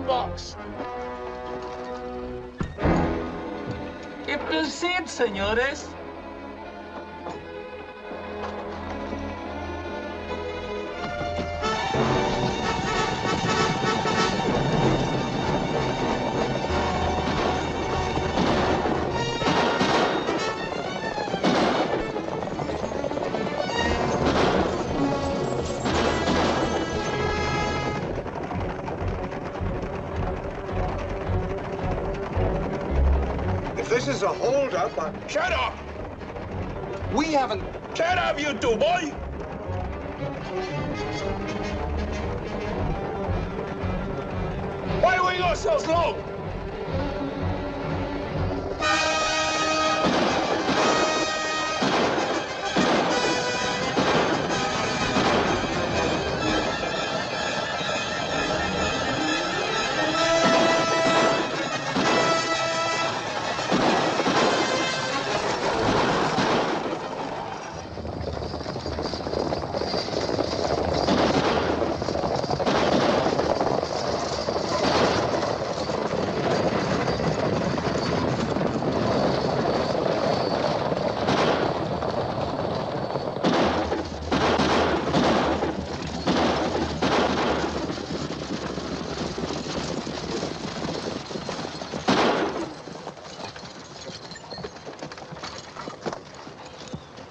Box. ¡Qué placer, señores! This is a hold-up. Shut up! We haven't... Shut up, you two, boy! Why do we go so slow?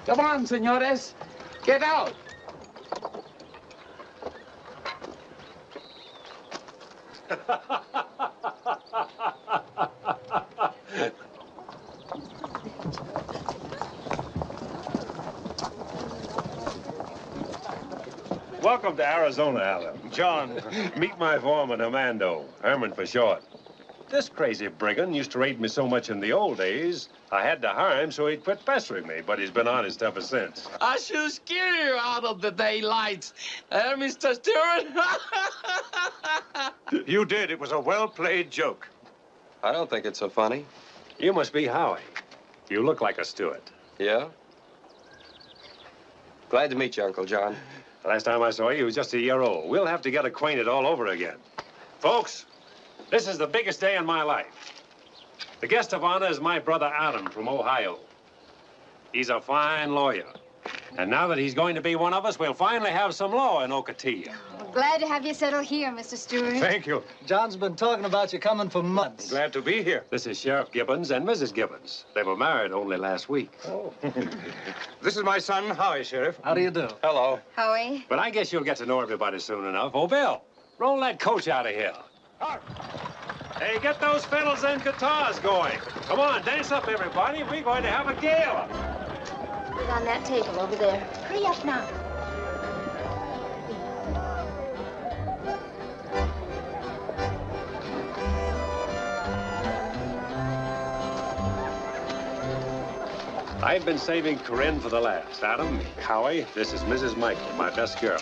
Come on, senores. Get out. Welcome to Arizona, Alan. John, meet my foreman, Armando. Herman for short. This crazy brigand used to rate me so much in the old days, I had to hire him so he'd quit pestering me, but he's been honest ever since. I should scare you out of the daylights, Mr. Stewart. You did. It was a well-played joke. I don't think it's so funny. You must be Howie. You look like a Stewart. Yeah? Glad to meet you, Uncle John. Last time I saw you, you was just a year old. We'll have to get acquainted all over again. Folks, this is the biggest day in my life. The guest of honor is my brother Adam from Ohio. He's a fine lawyer. And now that he's going to be one of us, we'll finally have some law in Ocotillo. We're glad to have you settle here, Mr. Stewart. Thank you. John's been talking about you coming for months. Glad to be here. This is Sheriff Gibbons and Mrs. Gibbons. They were married only last week. Oh. This is my son, Howie, Sheriff. How do you do? Hello. Howie. But I guess you'll get to know everybody soon enough. Oh, Bill, roll that coach out of here. Hey, get those fiddles and guitars going. Come on, dance up, everybody. We're going to have a gala. Put it on that table over there. Hurry up now. I've been saving Corinne for the last. Adam, Howie, this is Mrs. Michael, my best girl.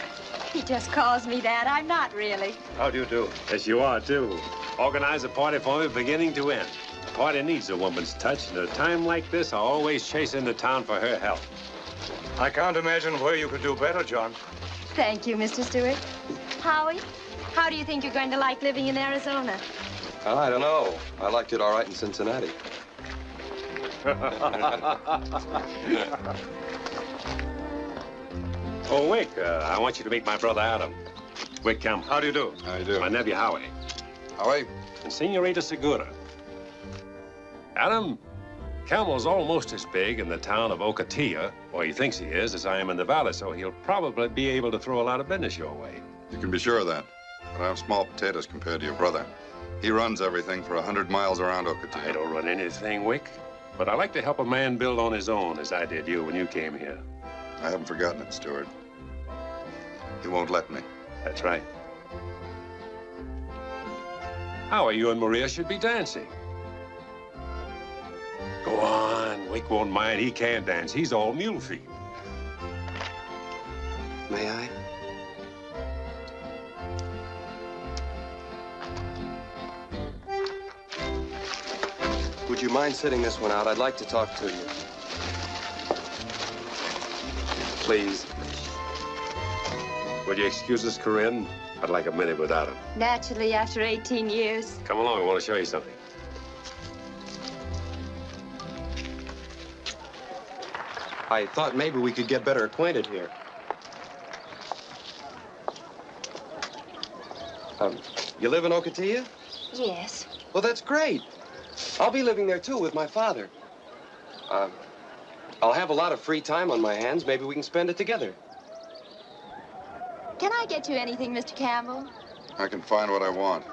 He just calls me that. I'm not really. How do you do? Yes, you are, too. Organize a party for me beginning to end. party needs a woman's touch, and at a time like this, I always chase into town for her help. I can't imagine where you could do better, John. Thank you, Mr. Stewart. Howie, how do you think you're going to like living in Arizona? I don't know. I liked it all right in Cincinnati. Oh, Wick, I want you to meet my brother Adam. Wick Campbell. How do you do? How do you do? My nephew Howie. Howie? And Senorita Segura. Adam, Campbell's almost as big in the town of Ocotillo, or he thinks he is, as I am in the valley, so he'll probably be able to throw a lot of business your way. You can be sure of that. But I have small potatoes compared to your brother. He runs everything for 100 miles around Ocotillo. I don't run anything, Wick, but I like to help a man build on his own, as I did you when you came here. I haven't forgotten it, Stewart. He won't let me. That's right. How are you and Maria should be dancing? Go on, Wick won't mind. He can't dance. He's all mule feet. May I? Would you mind sitting this one out? I'd like to talk to you. Please. Would you excuse us, Corinne? I'd like a minute without him. Naturally, after 18 years. Come along, I want to show you something. I thought maybe we could get better acquainted here. You live in Ocotillo? Yes. Well, that's great. I'll be living there, too, with my father. I'll have a lot of free time on my hands. Maybe we can spend it together. Can I get you anything, Mr. Campbell? I can find what I want.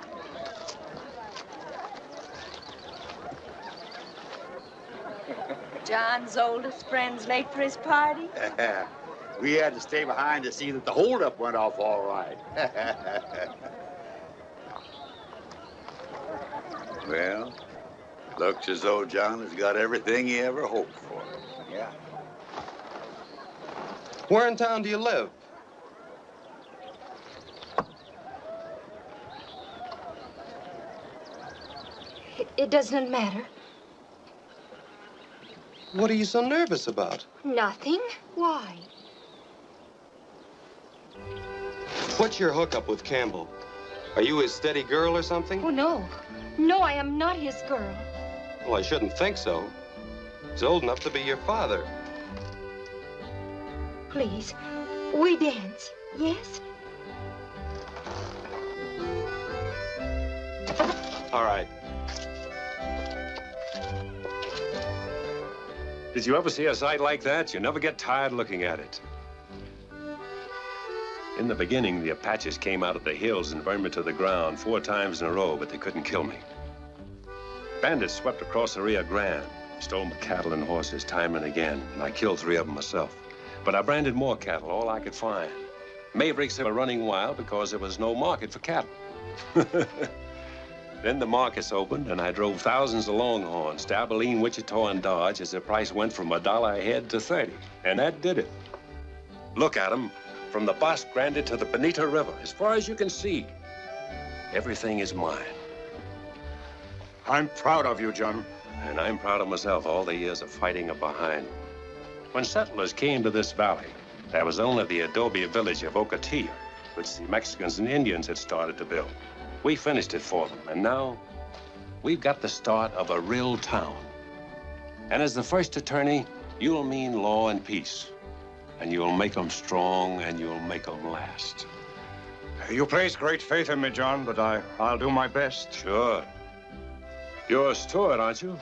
John's oldest friend's late for his party? We had to stay behind to see that the holdup went off all right. Well, looks as though John has got everything he ever hoped for. Yeah. Where in town do you live? It does not matter. What are you so nervous about? Nothing. Why? What's your hookup with Campbell? Are you his steady girl or something? Oh, no. No, I am not his girl. Well, I shouldn't think so. He's old enough to be your father. Please, we dance, yes? All right. Did you ever see a sight like that? You never get tired looking at it. In the beginning, the Apaches came out of the hills and burned me to the ground 4 times in a row, but they couldn't kill me. Bandits swept across the Rio Grande, stole my cattle and horses time and again, and I killed 3 of them myself. But I branded more cattle, all I could find. Mavericks were running wild because there was no market for cattle. Then the markets opened, and I drove thousands of Longhorns to Abilene, Wichita, and Dodge as the price went from $1 a head to 30. And that did it. Look at them, from the Bosque Grande to the Bonita River, as far as you can see. Everything is mine. I'm proud of you, John. And I'm proud of myself, all the years of fighting are behind. When settlers came to this valley, there was only the adobe village of Ocotillo, which the Mexicans and Indians had started to build. We finished it for them, and now we've got the start of a real town. And as the first attorney, you'll mean law and peace. And you'll make them strong, and you'll make them last. You place great faith in me, John, but I'll do my best. Sure. You're a Stewart, aren't you?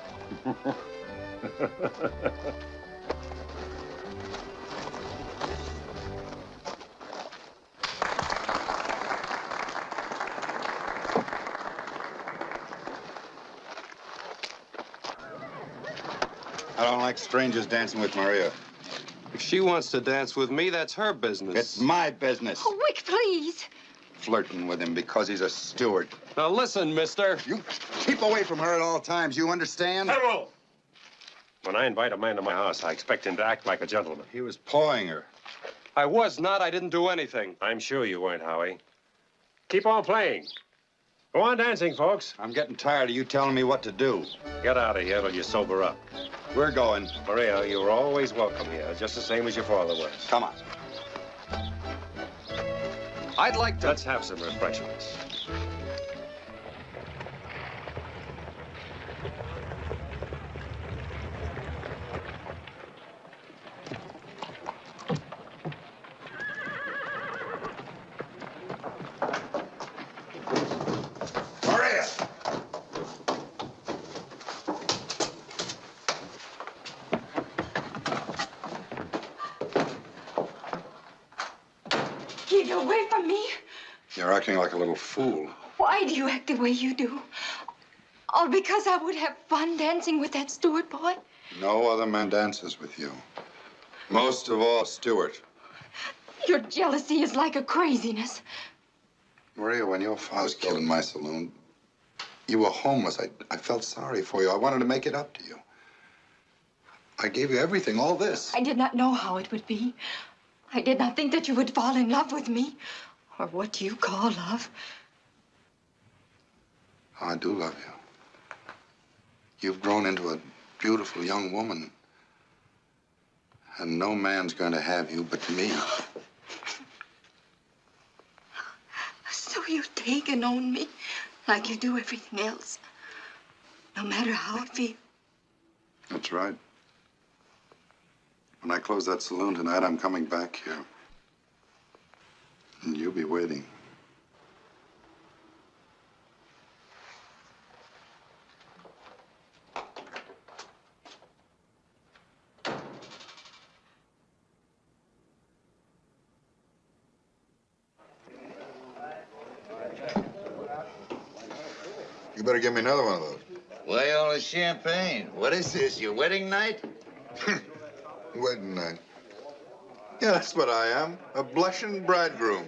I don't like strangers dancing with Maria. If she wants to dance with me, that's her business. It's my business. Oh, Wick, please. Flirting with him because he's a steward. Now listen, mister. You keep away from her at all times, you understand? Hello! When I invite a man to my house, I expect him to act like a gentleman. He was pawing her. I was not. I didn't do anything. I'm sure you weren't, Howie. Keep on playing. Go on dancing, folks. I'm getting tired of you telling me what to do. Get out of here till you sober up. We're going. Maria, you were always welcome here, just the same as your father was. Come on. I'd like to... Let's have some refreshments. Maria! Get away from me. You're acting like a little fool. Why do you act the way you do? All because I would have fun dancing with that Stewart boy? No other man dances with you. Most of all, Stewart. Your jealousy is like a craziness. Maria, when your father was killed in my saloon, you were homeless. I felt sorry for you. I wanted to make it up to you. I gave you everything, all this. I did not know how it would be. I did not think that you would fall in love with me, or what you call love. I do love you. You've grown into a beautiful young woman. And no man's going to have you but me. So you take and own me like you do everything else, no matter how it feels. That's right. When I close that saloon tonight, I'm coming back here. And you'll be waiting. You better give me another one of those. Why all the champagne? What is this, your wedding night? Wedding night. Yeah, that's what I am. A blushing bridegroom.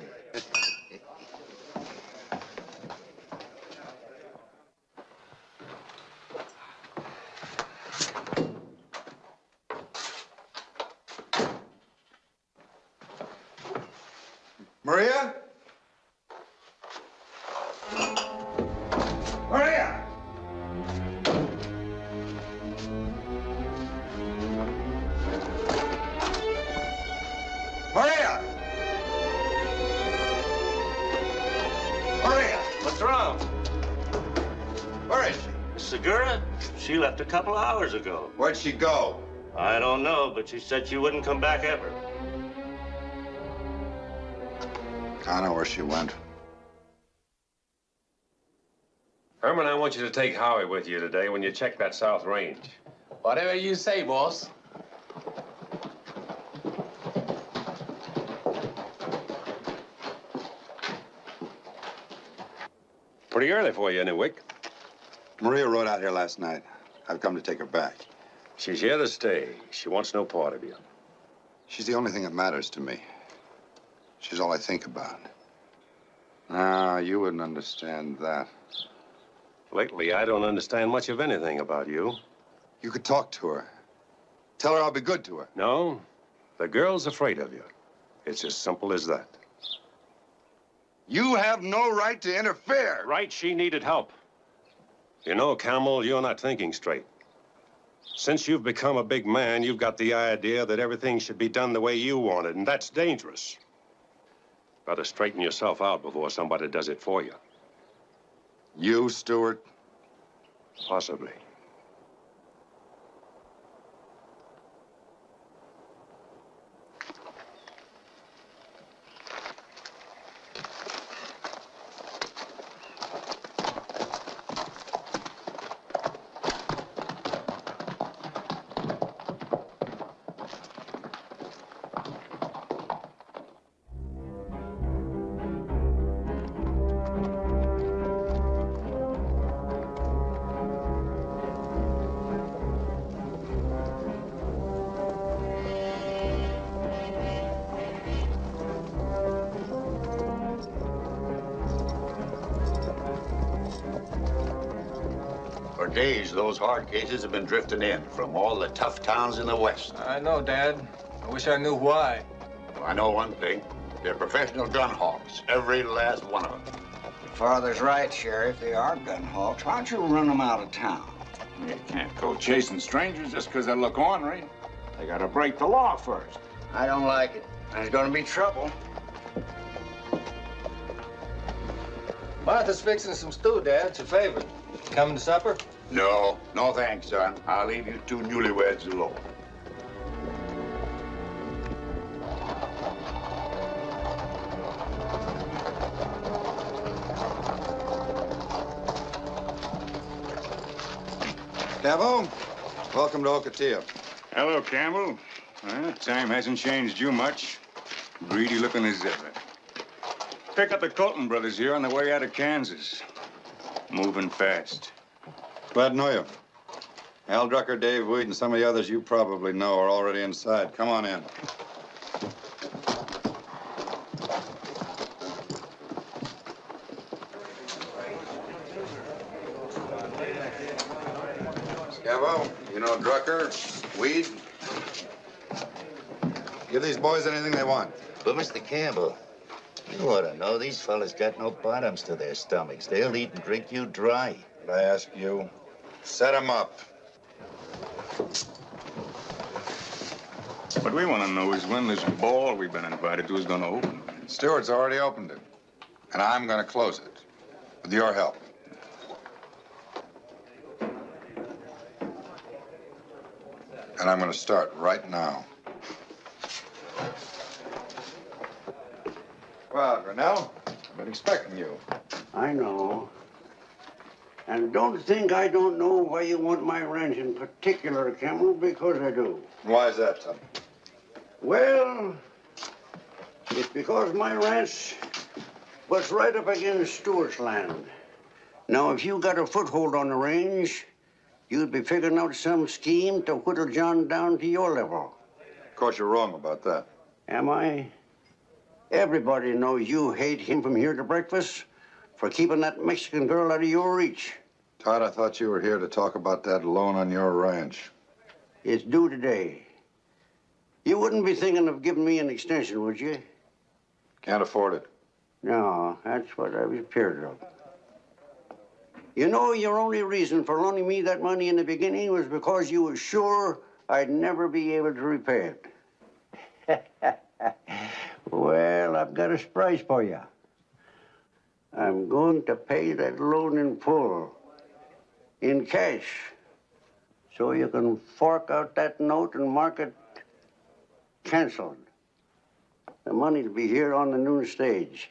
Maria? Maria! Maria! Maria! What's wrong? Where is she? Segura? She left a couple of hours ago. Where'd she go? I don't know, but she said she wouldn't come back ever. I know where she went. Herman, I want you to take Howie with you today when you check that South Range. Whatever you say, boss. Pretty early for you, Newick. Maria rode out here last night. I've come to take her back. She's here to stay. She wants no part of you. She's the only thing that matters to me. She's all I think about. Ah, you wouldn't understand that. Lately, I don't understand much of anything about you. You could talk to her. Tell her I'll be good to her. No, the girl's afraid of you. It's as simple as that. You have no right to interfere. Right, she needed help. You know, Camel, you're not thinking straight. Since you've become a big man, you've got the idea that everything should be done the way you want it, and that's dangerous. Better straighten yourself out before somebody does it for you. You, Stewart? Possibly. For days, those hard cases have been drifting in from all the tough towns in the West. I know, Dad. I wish I knew why. Well, I know one thing. They're professional gun hawks, every last one of them. Father's right, Sheriff. They are gun hawks. Why don't you run them out of town? You can't go chasing strangers just because they look ornery. They gotta break the law first. I don't like it. There's gonna be trouble. Martha's fixing some stew, Dad. It's a favor. Coming to supper? No, no thanks, son. I'll leave you two newlyweds alone. Scavo, welcome to Ocotillo. Hello, Campbell. Time hasn't changed you much. Greedy looking as ever. Pick up the Colton brothers here on the way out of Kansas. Moving fast. Glad to know you. Al Drucker, Dave Weed, and some of the others you probably know are already inside. Come on in. Scavo, you know Drucker, Weed. Give these boys anything they want. But, Mr. Campbell, you ought to know these fellas got no bottoms to their stomachs. They'll eat and drink you dry. But I ask you, set them up. What we want to know is when this ball we've been invited to is going to open. Stewart's already opened it, and I'm going to close it, with your help. And I'm going to start right now. Well, Grinnell, I've been expecting you. I know. And don't think I don't know why you want my ranch in particular, Campbell, because I do. Why is that, Tom? Well, it's because my ranch was right up against Stewart's land. Now, if you got a foothold on the range, you'd be figuring out some scheme to whittle John down to your level. Of course, you're wrong about that. Am I? Everybody knows you hate him from here to breakfast for keeping that Mexican girl out of your reach. Todd, I thought you were here to talk about that loan on your ranch. It's due today. You wouldn't be thinking of giving me an extension, would you? Can't afford it. No, that's what I was feared of. You know, your only reason for loaning me that money in the beginning was because you were sure I'd never be able to repay it. Well, I've got a surprise for you. I'm going to pay that loan in full, in cash, so you can fork out that note and mark it canceled. The money will be here on the noon stage.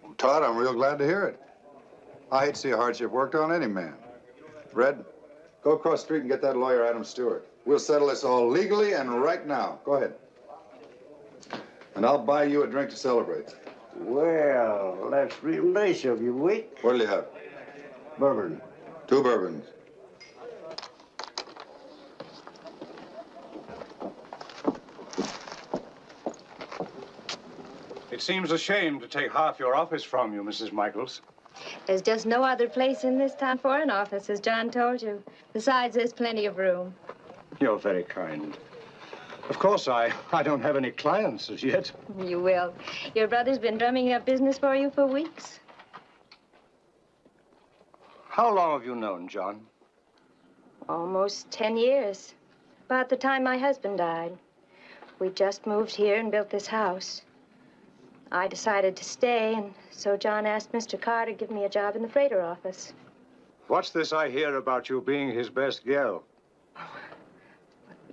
Well, Todd, I'm real glad to hear it. I hate to see a hardship worked on any man. Red, go across the street and get that lawyer, Adam Stewart. We'll settle this all legally and right now. Go ahead. And I'll buy you a drink to celebrate. Well, that's real nice of you, Wick. What'll you have? Bourbon. 2 bourbons. It seems a shame to take half your office from you, Mrs. Michaels. There's just no other place in this town for an office, as John told you. Besides, there's plenty of room. You're very kind. Of course, I don't have any clients as yet. You will. Your brother's been drumming up business for you for weeks. How long have you known John? Almost 10 years. About the time my husband died. We just moved here and built this house. I decided to stay, and so John asked Mr. Carr to give me a job in the freighter office. What's this I hear about you being his best gal?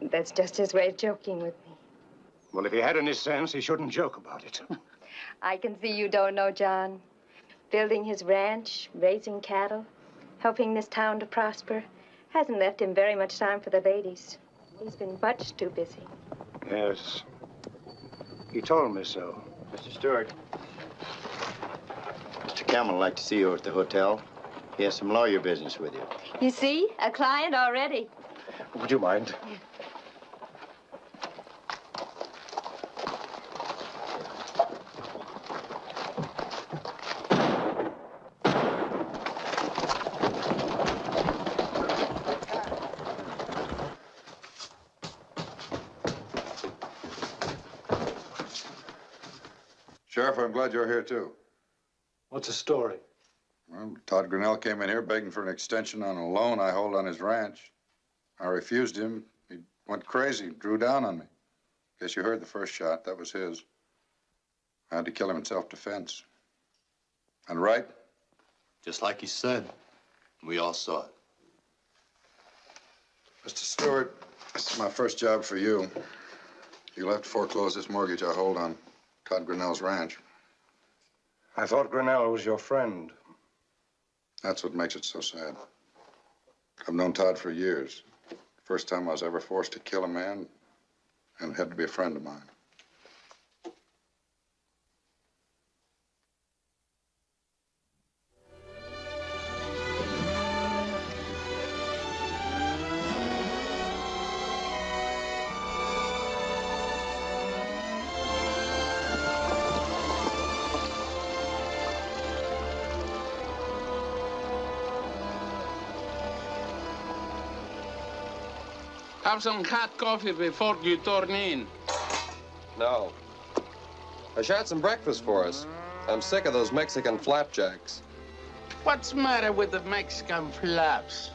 That's just his way of joking with me. Well, if he had any sense, he shouldn't joke about it. I can see you don't know John. Building his ranch, raising cattle, helping this town to prosper, hasn't left him very much time for the ladies. He's been much too busy. Yes. He told me so. Mr. Stewart. Mr. Campbell would like to see you at the hotel. He has some lawyer business with you. You see? A client already. Would you mind? Sheriff, I'm glad you're here, too. What's the story? Well, Todd Grinnell came in here begging for an extension on a loan I hold on his ranch. I refused him. He went crazy, drew down on me. Guess you heard the first shot. That was his. I had to kill him in self-defense. And right? Just like he said. We all saw it. Mr. Stewart, this is my first job for you. You'll have to foreclose this mortgage I hold on Todd Grinnell's ranch. I thought Grinnell was your friend. That's what makes it so sad. I've known Todd for years. First time I was ever forced to kill a man, and it had to be a friend of mine. Have some hot coffee before you turn in. No. I shot some breakfast for us. I'm sick of those Mexican flapjacks. What's the matter with the Mexican flaps?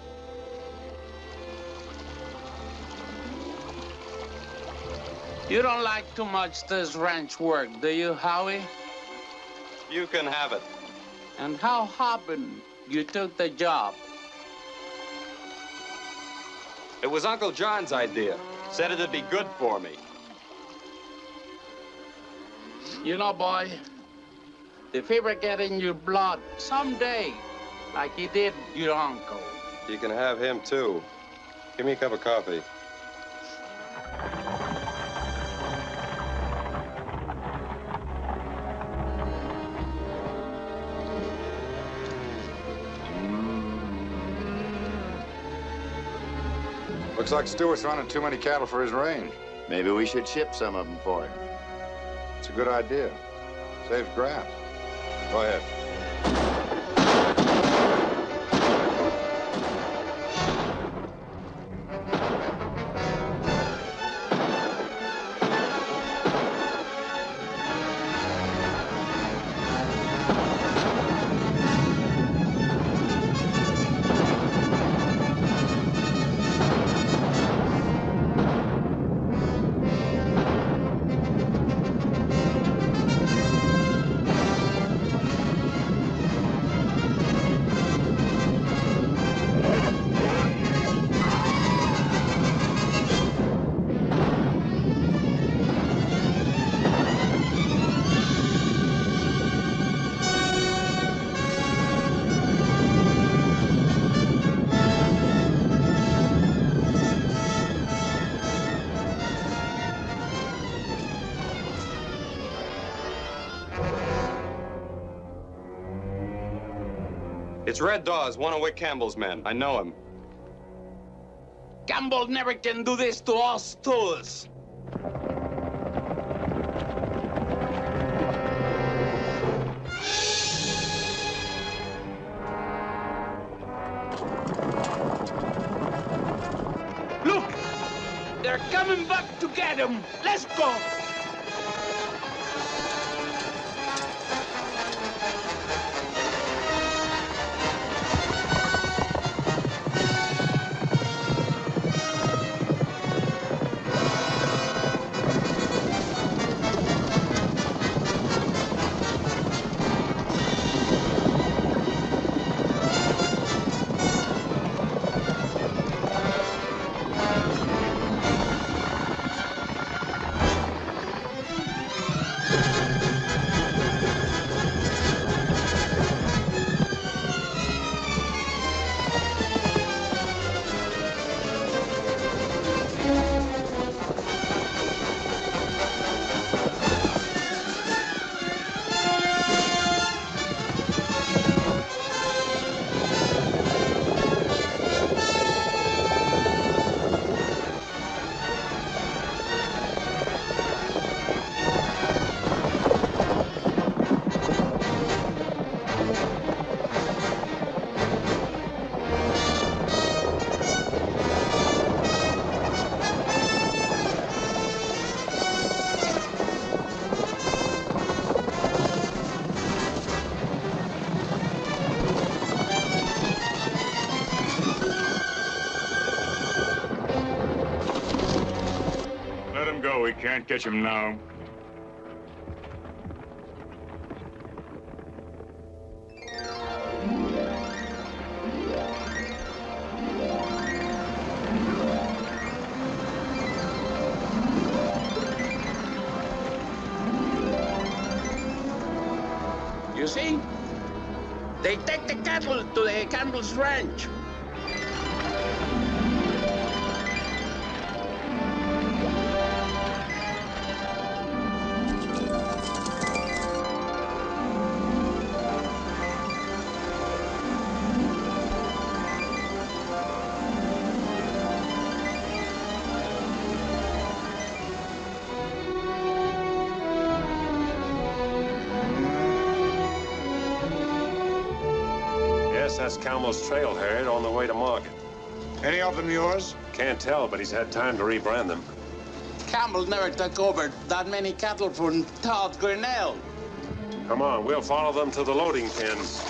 You don't like too much this ranch work, do you, Howie? You can have it. And how happened you took the job? It was Uncle John's idea. Said it'd be good for me. You know, boy, the fever get in your blood someday, like he did your uncle. You can have him, too. Give me a cup of coffee. Looks like Stewart's running too many cattle for his range. Maybe we should ship some of them for him. It's a good idea. Saves grass. Go ahead. It's Red Dawes, one of Wick Campbell's men. I know him. Campbell never can do this to us tools. Look! They're coming back to get him. Let's go! we can't catch him now. You see? They take the cattle to the Campbell's ranch. That's Campbell's trail herd on the way to market. Any of them yours? Can't tell, but he's had time to rebrand them. Campbell never took over that many cattle from Todd Grinnell. Come on, we'll follow them to the loading pens.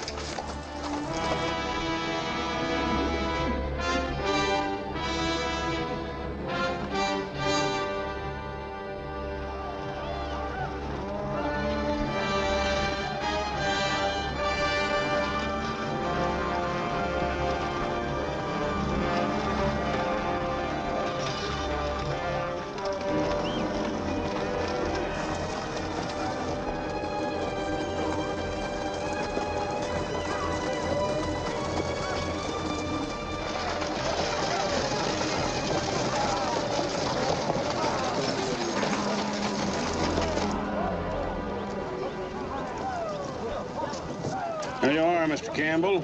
There you are, Mr. Campbell.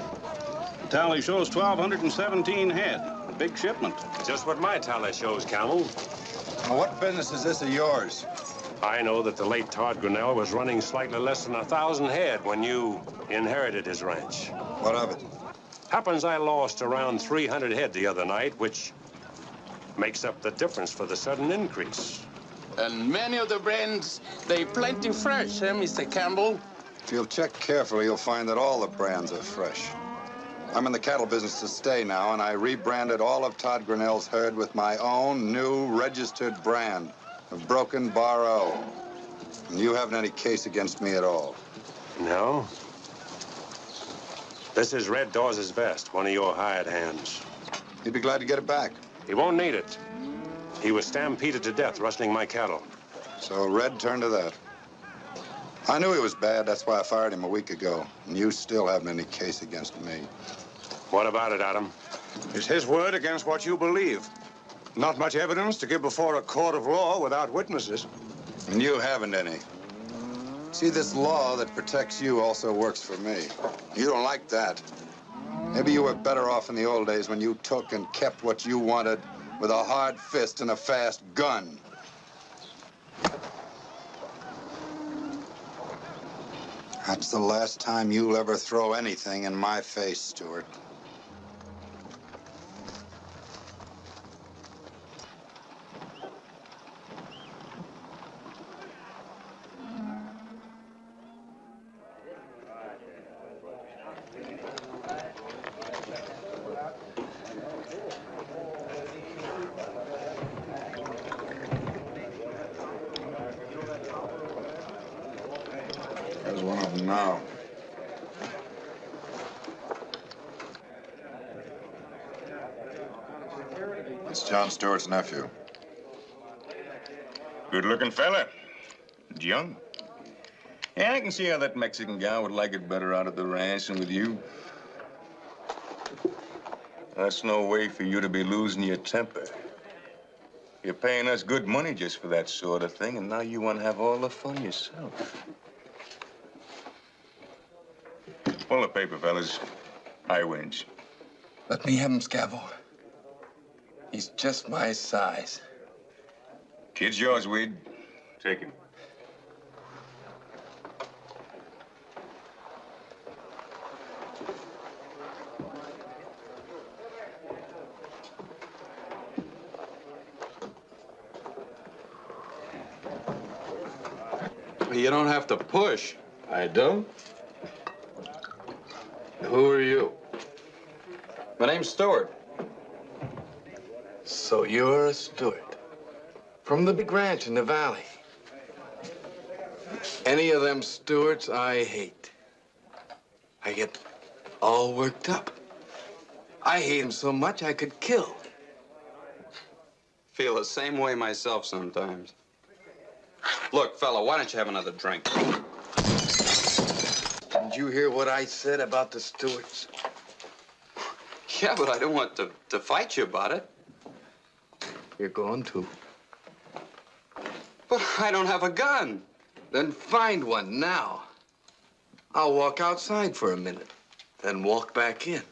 The tally shows 1,217 head. A big shipment. Just what my tally shows, Campbell. Now, what business is this of yours? I know that the late Todd Grinnell was running slightly less than 1,000 head when you inherited his ranch. What of it? Happens I lost around 300 head the other night, which makes up the difference for the sudden increase. And many of the brands, they plenty fresh, Mr. Campbell? If you'll check carefully, you'll find that all the brands are fresh. I'm in the cattle business to stay now, and I rebranded all of Todd Grinnell's herd with my own new registered brand of Broken Bar O. And you haven't any case against me at all. No? This is Red Dawes' best, one of your hired hands. He'd be glad to get it back. He won't need it. He was stampeded to death rustling my cattle. So Red turned to that. I knew he was bad. That's why I fired him a week ago. And you still haven't any case against me. What about it, Adam? It's his word against what you believe. Not much evidence to give before a court of law without witnesses. And you haven't any. See, this law that protects you also works for me. You don't like that. Maybe you were better off in the old days when you took and kept what you wanted with a hard fist and a fast gun. That's the last time you'll ever throw anything in my face, Stewart. There's one of them now. It's John Stewart's nephew. Good-looking fella. And young. Yeah, I can see how that Mexican gal would like it better out at the ranch than with you. That's no way for you to be losing your temper. You're paying us good money just for that sort of thing, and now you want to have all the fun yourself. Pull the paper, fellas. I wins. Let me have him, Scavo. He's just my size. Kid's yours, Weed. Take him. You don't have to push. I don't? Who are you? My name's Stewart. So you're a Stewart. From the big ranch in the valley. Any of them Stewarts I hate. I get all worked up. I hate them so much I could kill. Feel the same way myself sometimes. Look, fella, why don't you have another drink? Didn't you hear what I said about the Stewarts? Yeah, but I don't want to fight you about it. You're going to. But I don't have a gun. Then find one now. I'll walk outside for a minute, then walk back in.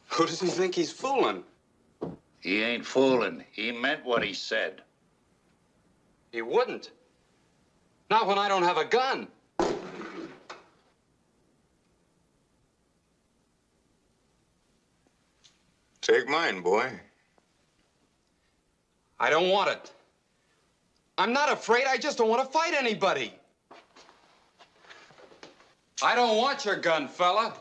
Who does he think he's fooling? He ain't fooling. He meant what he said. He wouldn't. Not when I don't have a gun. Take mine, boy. I don't want it. I'm not afraid. I just don't want to fight anybody. I don't want your gun, fella.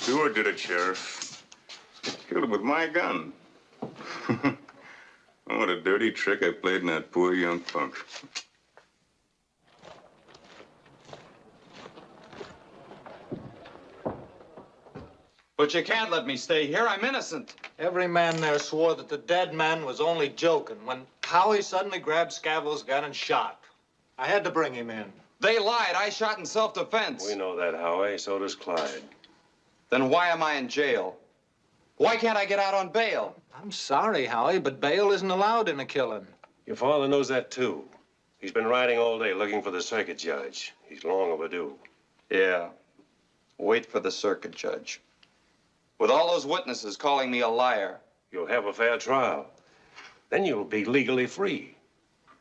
Stewart did it, Sheriff. Killed him with my gun. What a dirty trick I played in that poor young punk. But you can't let me stay here. I'm innocent. Every man there swore that the dead man was only joking when Howie suddenly grabbed Scavo's gun and shot. I had to bring him in. They lied. I shot in self-defense. We know that, Howie. So does Clyde. Then why am I in jail? Why can't I get out on bail? I'm sorry, Howie, but bail isn't allowed in a killing. Your father knows that, too. He's been riding all day looking for the circuit judge. He's long overdue. Yeah. Wait for the circuit judge. With all those witnesses calling me a liar. You'll have a fair trial. Then you'll be legally free.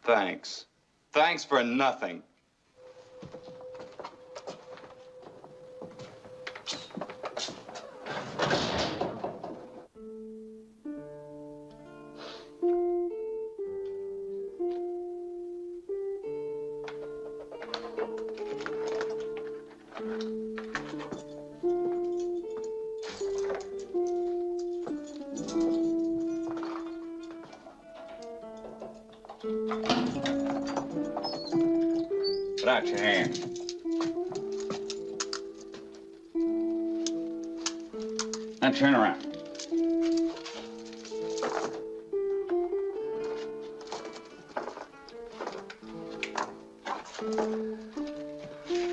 Thanks. Thanks for nothing. Put out your hand. Now turn around.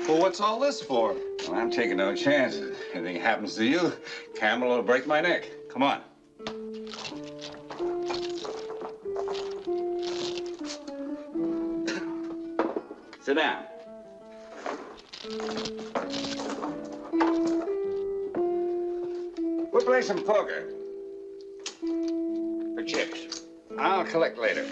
Well, what's all this for? Well, I'm taking no chances. Anything happens to you, Campbell will break my neck. Come on. Sit down. We'll play some poker. For chips. I'll collect later.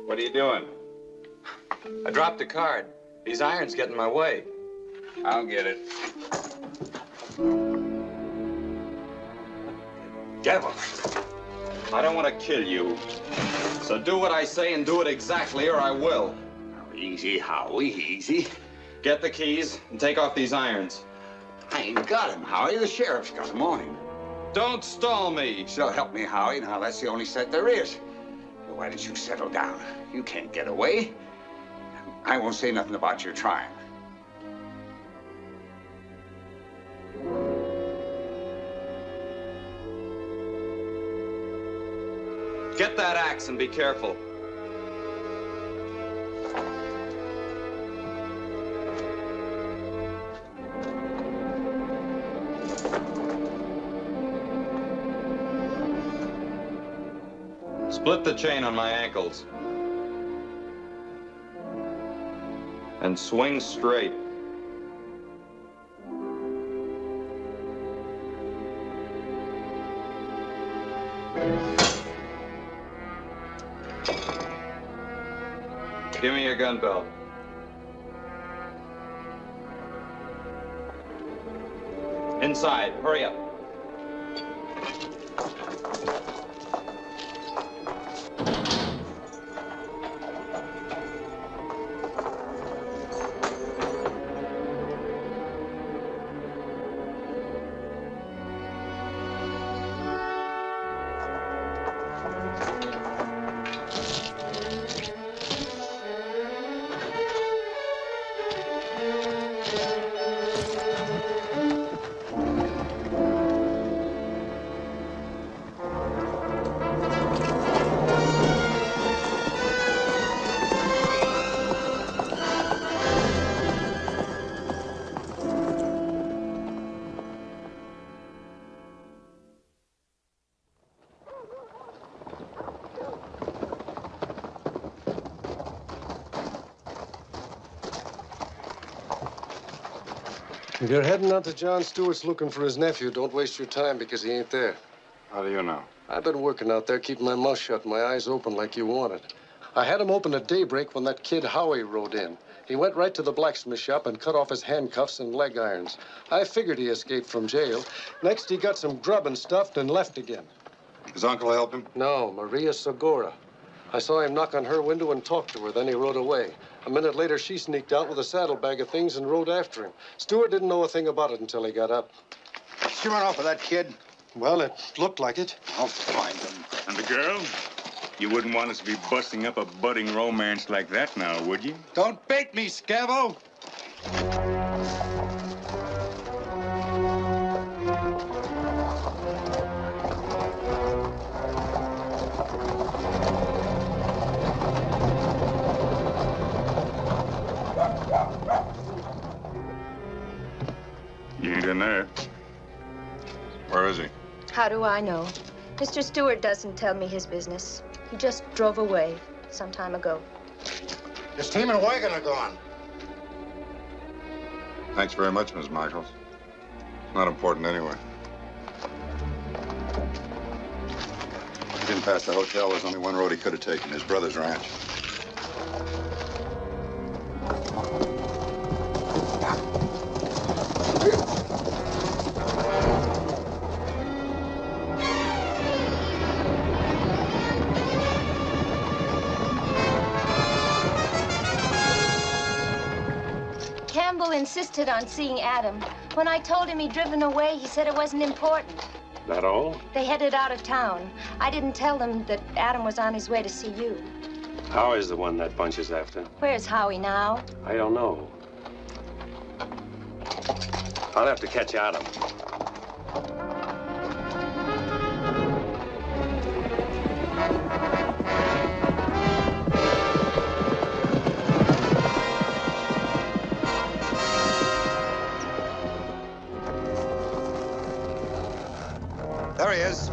What are you doing? I dropped a card. These irons get in my way. I'll get it. Devil. I don't want to kill you. So do what I say and do it exactly or I will. Easy, Howie, easy. Get the keys and take off these irons. I ain't got him, Howie. The sheriff's got him on him. Don't stall me. So help me, Howie. Now, that's the only set there is. Why don't you settle down? You can't get away. I won't say nothing about your trying. Get that axe and be careful. Split the chain on my ankles. And swing straight. Give me your gun belt. Inside, hurry up. If you're heading out to John Stewart's looking for his nephew, don't waste your time because he ain't there. How do you know? I've been working out there, keeping my mouth shut and my eyes open like you wanted. I had him open at daybreak when that kid Howie rode in. He went right to the blacksmith shop and cut off his handcuffs and leg irons. I figured he escaped from jail. Next, he got some grub and stuffed and left again. His uncle helped him? No, Maria Segura. I saw him knock on her window and talk to her, then he rode away. A minute later, she sneaked out with a saddlebag of things and rode after him. Stewart didn't know a thing about it until he got up. Did you run off with that kid? Well, it looked like it. I'll find him. And the girl? You wouldn't want us to be busting up a budding romance like that now, would you? Don't bait me, Scavo! You ain't in there. Where is he? How do I know? Mr. Stewart doesn't tell me his business. He just drove away some time ago. His team and wagon are gone. Thanks very much, Miss Michaels. Not important anyway. He didn't pass the hotel. There's only one road he could have taken, his brother's ranch. Insisted on seeing Adam. When I told him he'd driven away, he said it wasn't important. That all? They headed out of town. I didn't tell them that Adam was on his way to see you. Howie's the one that bunch is after. Where's Howie now? I don't know. I'll have to catch Adam. There he is.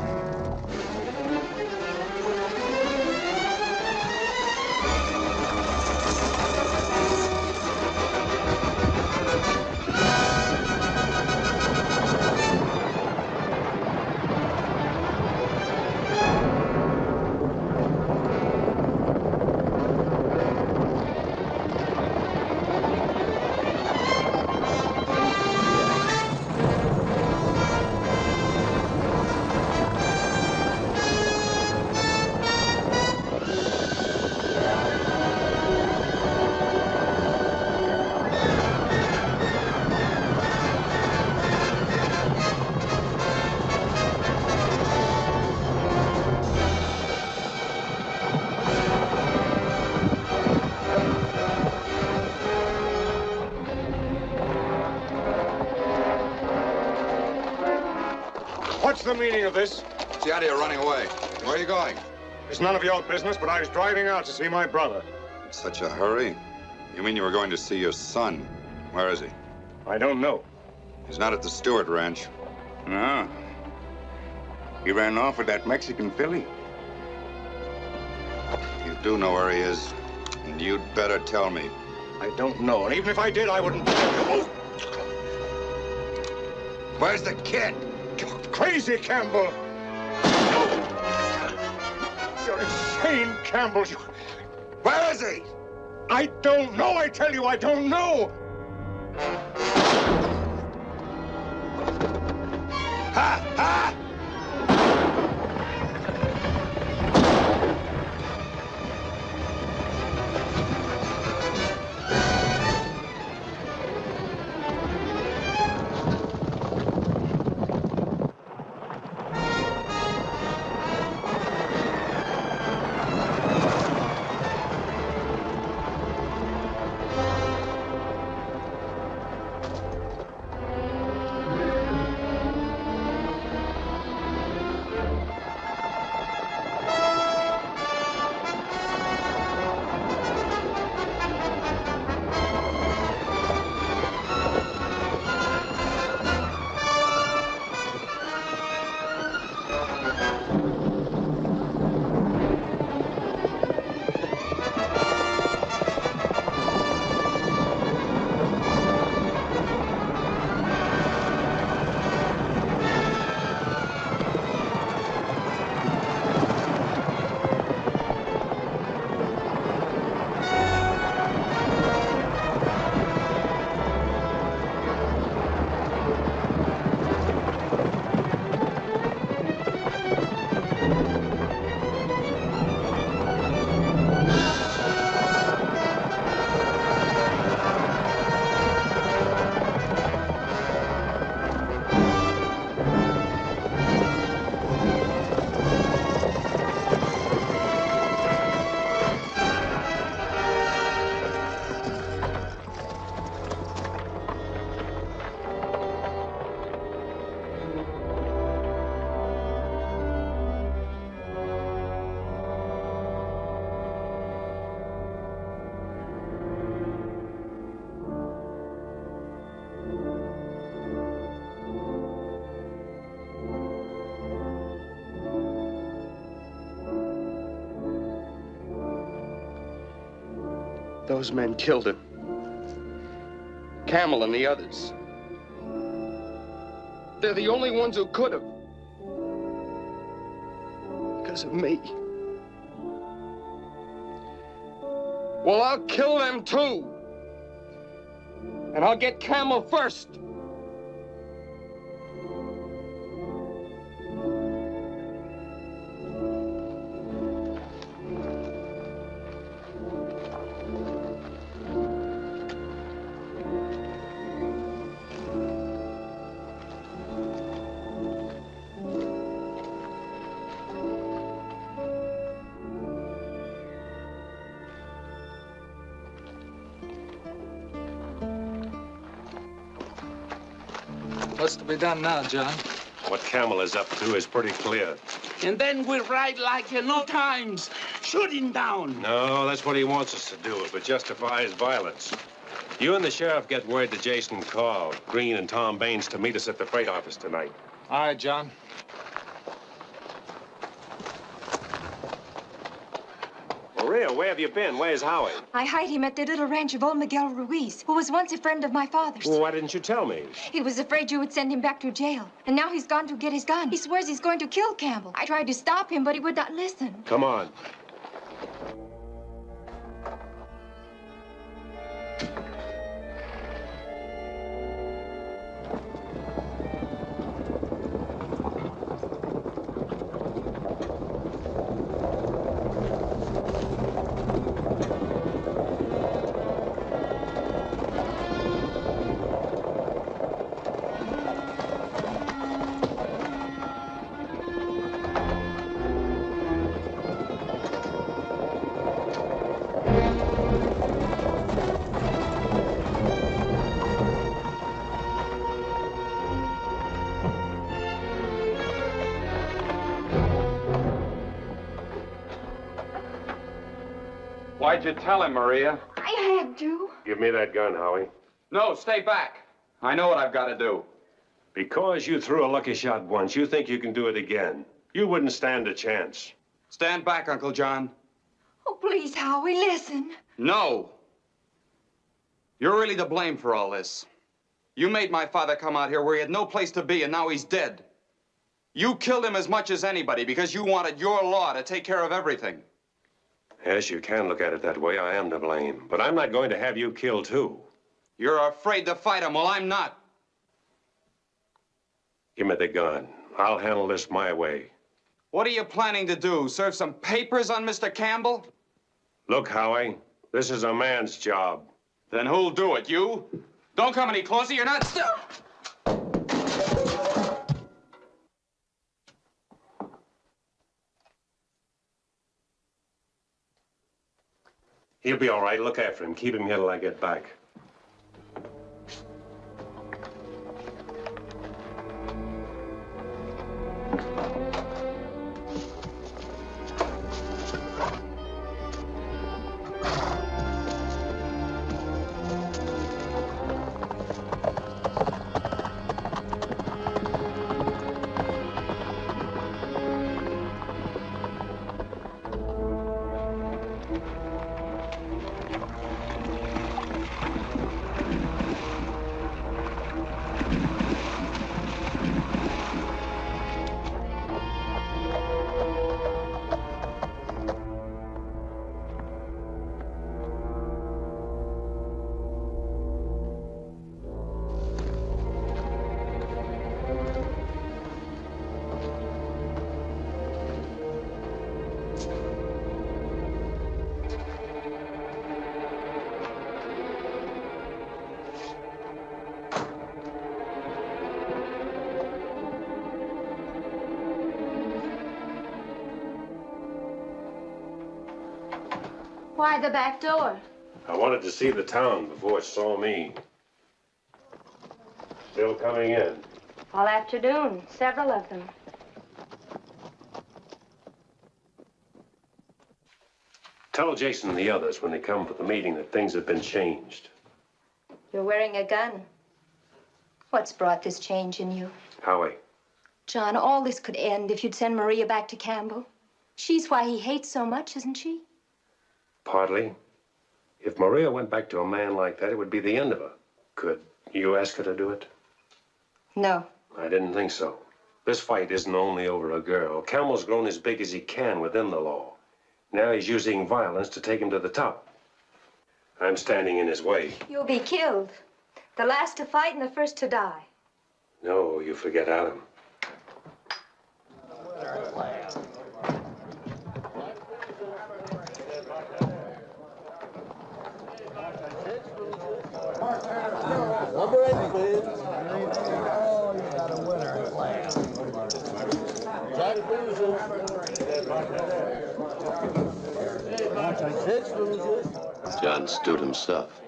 What's the meaning of this? What's the idea of running away? Where are you going? It's none of your business, but I was driving out to see my brother. In such a hurry? You mean you were going to see your son? Where is he? I don't know. He's not at the Stewart ranch. No. He ran off with that Mexican filly. do know where he is, and you'd better tell me. I don't know, and even if I did, I wouldn't. Oh. Where's the kid? You're crazy, Campbell. You're insane, Campbell. Where is he? I don't know, I tell you, I don't know. Ha! Ha! Those men killed him. Camel and the others. They're the only ones who could have. Because of me. Well, I'll kill them too. And I'll get Camel first. What's to be done now, John? What Camel is up to is pretty clear. And then we ride like in old times, shoot him down. No, that's what he wants us to do, but justifies violence. You and the sheriff get word to Jason Call, Green and Tom Baines to meet us at the freight office tonight. All right, John. Maria, where have you been? Where's Howie? I hide him at the little ranch of old Miguel Ruiz, who was once a friend of my father's. Well, why didn't you tell me? He was afraid you would send him back to jail. And now he's gone to get his gun. He swears he's going to kill Campbell. I tried to stop him, but he would not listen. Come on. Why'd you tell him, Maria? I had to. Give me that gun, Howie. No, stay back. I know what I've got to do. Because you threw a lucky shot once, you think you can do it again. You wouldn't stand a chance. Stand back, Uncle John. Oh, please, Howie, listen. No. You're really to blame for all this. You made my father come out here where he had no place to be, and now he's dead. You killed him as much as anybody because you wanted your law to take care of everything. Yes, you can look at it that way. I am to blame. But I'm not going to have you killed, too. You're afraid to fight him. Well, I'm not. Give me the gun. I'll handle this my way. What are you planning to do? Serve some papers on Mr. Campbell? Look, Howie, this is a man's job. Then who'll do it? You? Don't come any closer. You're not still. He'll be all right. Look after him. Keep him here till I get back. Why the back door? I wanted to see the town before it saw me. Still coming in. All afternoon, several of them. Tell Jason and the others when they come for the meeting that things have been changed. You're wearing a gun. What's brought this change in you? Howie. John, all this could end if you'd send Maria back to Campbell. She's why he hates so much, isn't she? Partly. If Maria went back to a man like that, it would be the end of her. Could you ask her to do it? No. I didn't think so. This fight isn't only over a girl. Campbell's grown as big as he can within the law. Now he's using violence to take him to the top. I'm standing in his way. You'll be killed. The last to fight and the first to die. No, you forget Adam. Number 8, please. Oh, you got a winner at last. Jack loses. 6 loses. John Stewart himself.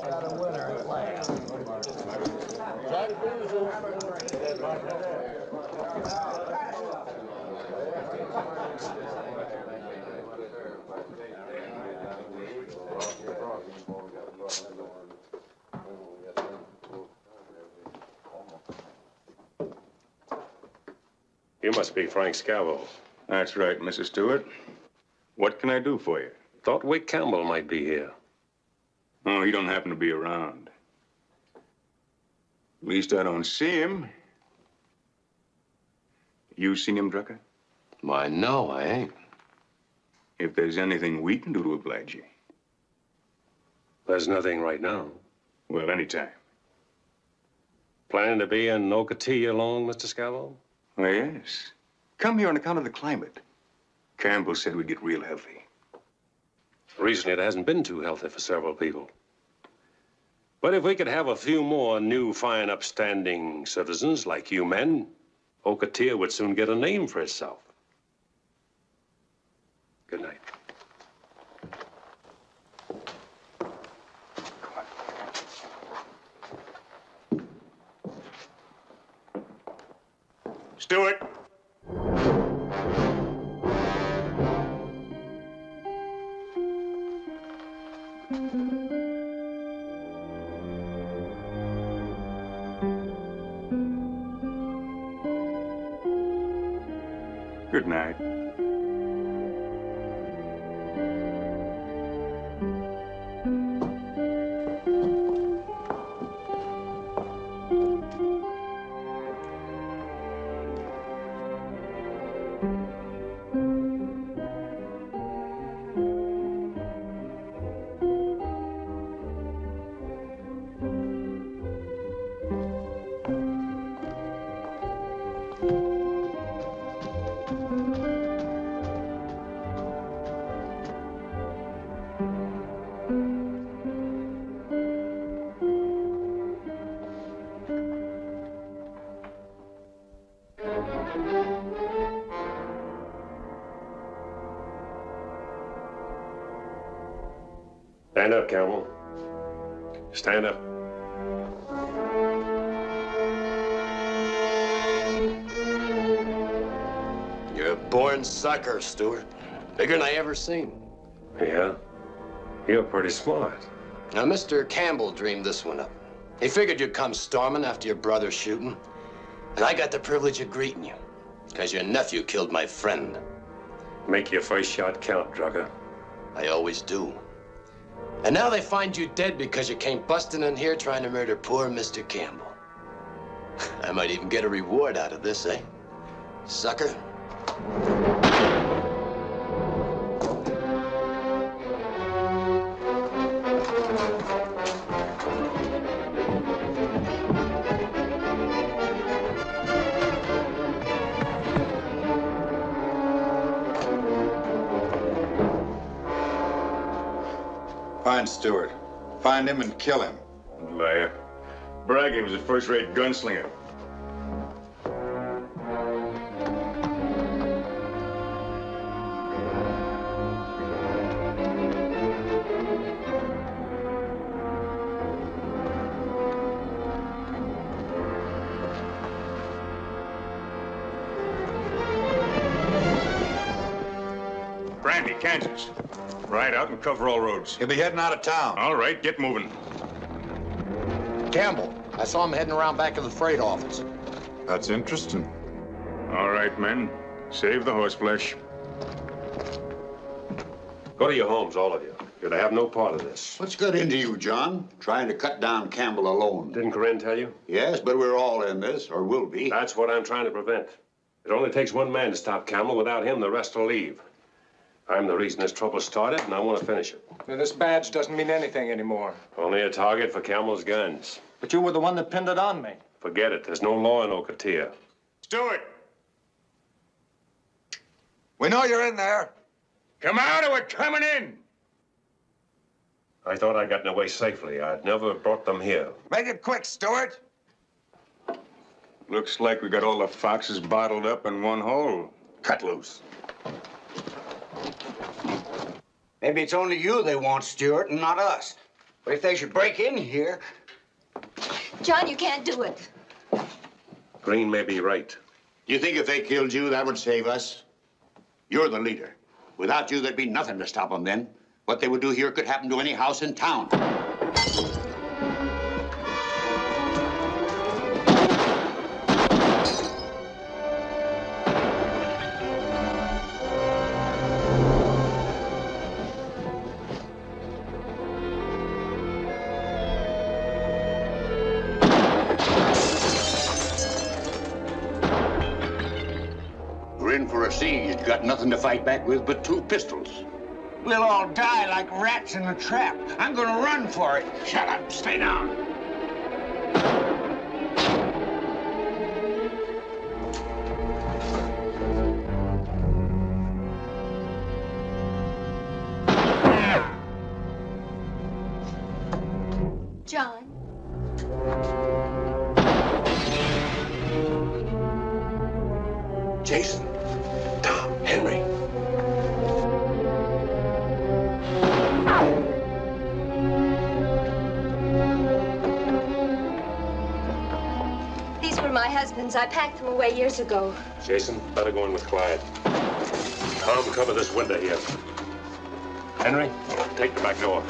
Got a winner at last. Jack loses. You must be Frank Scavo. That's right, Mrs. Stewart. What can I do for you? Thought Wick Campbell might be here. Oh, he don't happen to be around. At least I don't see him. You seen him, Drucker? Why, no, I ain't. If there's anything we can do to oblige you. There's nothing right now. Well, anytime. Planning to be in Ocotillo long, Mr. Scavo? Well, yes. Come here on account of the climate. Campbell said we'd get real healthy. Recently, it hasn't been too healthy for several people. But if we could have a few more new, fine, upstanding citizens like you men, Ocotillo would soon get a name for itself. Good night. Stewart. Good night. Stand up, Campbell. Stand up. You're a born sucker, Stewart. Bigger than I ever seen. Yeah? You're pretty smart. Now, Mr. Campbell dreamed this one up. He figured you'd come storming after your brother's shooting. And I got the privilege of greeting you, because your nephew killed my friend. Make your first shot count, Drucker. I always do. And now they find you dead because you came busting in here trying to murder poor Mr. Campbell. I might even get a reward out of this, eh? Sucker. Find Stewart. Find him and kill him. Liar. Bragg, he was a first-rate gunslinger. Brandy, Kansas. Ride out and cover all roads. He'll be heading out of town. All right, get moving. Campbell, I saw him heading around back of the freight office. That's interesting. All right, men. Save the horseflesh. Go to your homes, all of you. You're to have no part of this. What's got into you, John? Trying to cut down Campbell alone. Didn't Corinne tell you? Yes, but we're all in this, or will be. That's what I'm trying to prevent. It only takes one man to stop Campbell. Without him, the rest will leave. I'm the reason this trouble started, and I want to finish it. Now, this badge doesn't mean anything anymore. Only a target for Campbell's guns. But you were the one that pinned it on me. Forget it. There's no law in Ocotillo. Stewart! We know you're in there. Come out or we're coming in! I thought I got away safely. I'd never brought them here. Make it quick, Stewart. Looks like we got all the foxes bottled up in one hole. Cut loose. Maybe it's only you they want, Stewart, and not us. But if they should break in here... John, you can't do it. Green may be right. You think if they killed you, that would save us? You're the leader. Without you, there'd be nothing to stop them then. What they would do here could happen to any house in town. We're in for a siege. Got nothing to fight back with but 2 pistols. We'll all die like rats in a trap. I'm gonna run for it. Shut up. Stay down. John. Jason, Tom, Henry. These were my husband's. I packed them away years ago. Jason, better go in with Clyde. Tom, cover this window here. Henry, take the back door.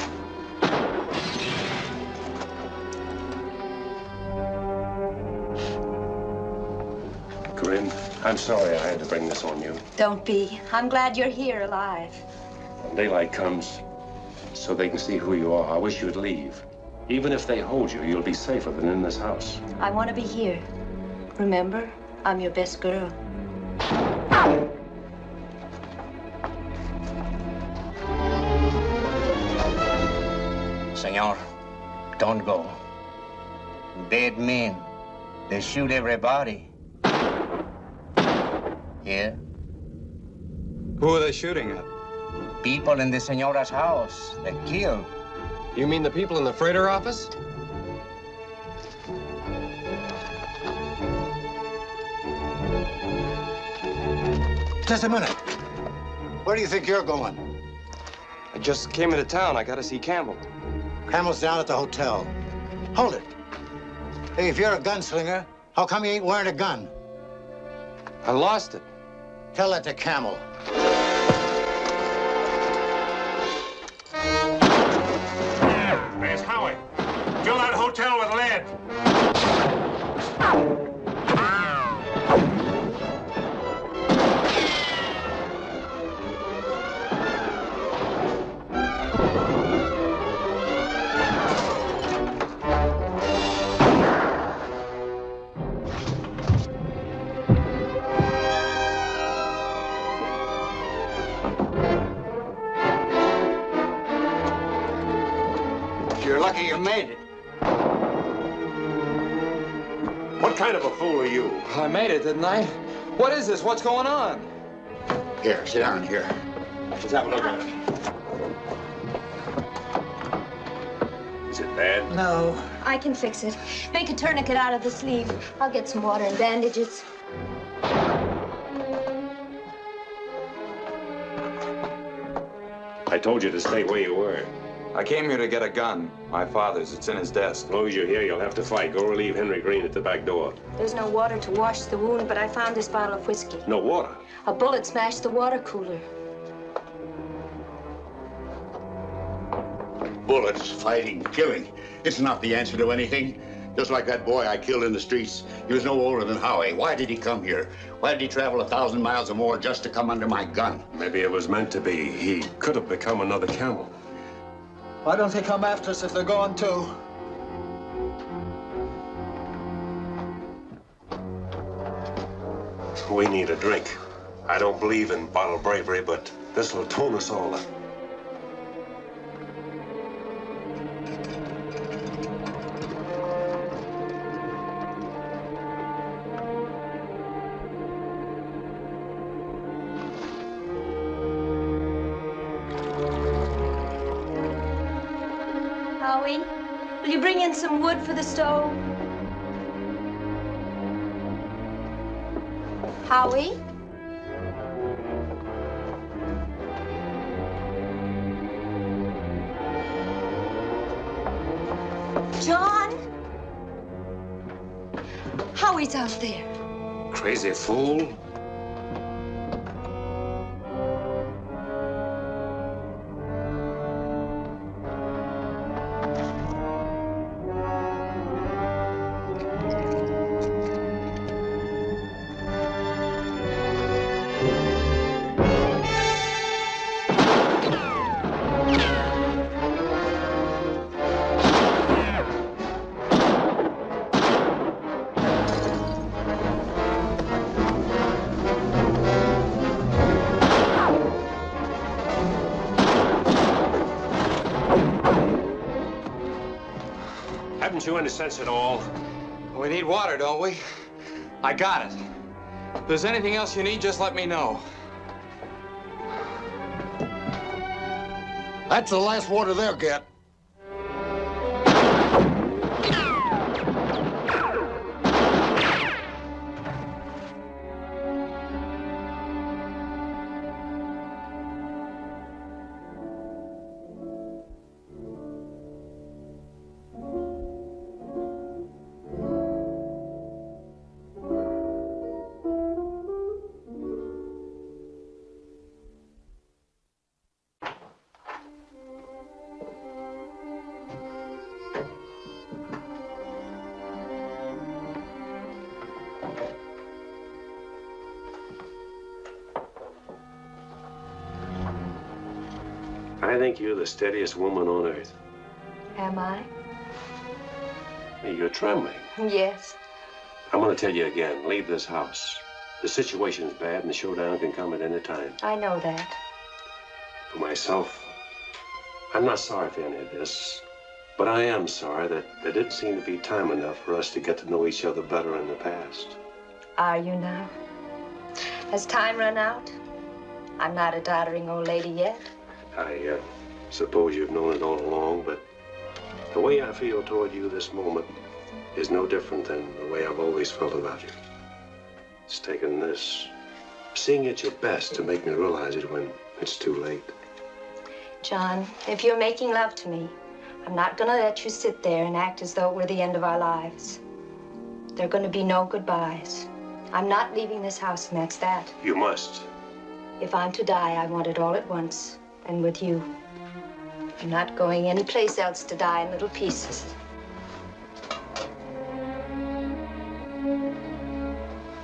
Corinne, I'm sorry I had to bring this on you. Don't be. I'm glad you're here alive. When daylight comes, so they can see who you are, I wish you'd leave. Even if they hold you, you'll be safer than in this house. I want to be here. Remember, I'm your best girl. Senor, don't go. Dead men. They shoot everybody. Here? Who are they shooting at? People in the Senora's house. They killed. You mean the people in the freighter office? Just a minute. Where do you think you're going? I just came into town. I got to see Campbell. Campbell's down at the hotel. Hold it. Hey, if you're a gunslinger, how come you ain't wearing a gun? I lost it. Tell that to Campbell. There's Howie. Fill that hotel with lead. You're lucky you made it. What kind of a fool are you? I made it, didn't I? What is this? What's going on? Here, sit down here. Let's have a look at it. Is it bad? No. I can fix it. Make a tourniquet out of the sleeve. I'll get some water and bandages. I told you to stay where you were. I came here to get a gun. My father's. It's in his desk. As long as you're here, you'll have to fight. Go relieve Henry Green at the back door. There's no water to wash the wound, but I found this bottle of whiskey. No water? A bullet smashed the water cooler. Bullets, fighting, killing. It's not the answer to anything. Just like that boy I killed in the streets. He was no older than Howie. Why did he come here? Why did he travel 1,000 miles or more just to come under my gun? Maybe it was meant to be. He could have become another Campbell. Why don't they come after us if they're going to? We need a drink. I don't believe in bottle bravery, but this will tone us all up. Howie, will you bring in some wood for the stove? Howie? John? Howie's out there. Crazy fool. Haven't you any sense at all? We need water, don't we? I got it. If there's anything else you need, just let me know. That's the last water they'll get. I think you're the steadiest woman on earth. Am I? You're trembling. Yes. I'm going to tell you again, leave this house. The situation's bad and the showdown can come at any time. I know that. For myself, I'm not sorry for any of this, but I am sorry that there didn't seem to be time enough for us to get to know each other better in the past. Are you now? Has time run out? I'm not a doddering old lady yet. I suppose you've known it all along, but the way I feel toward you this moment is no different than the way I've always felt about you. It's taken this seeing at your best to make me realize it when it's too late. John, if you're making love to me, I'm not gonna let you sit there and act as though it were the end of our lives. There are gonna be no goodbyes. I'm not leaving this house, and that's that. You must. If I'm to die, I want it all at once, and with you. I'm not going anyplace else to die in little pieces.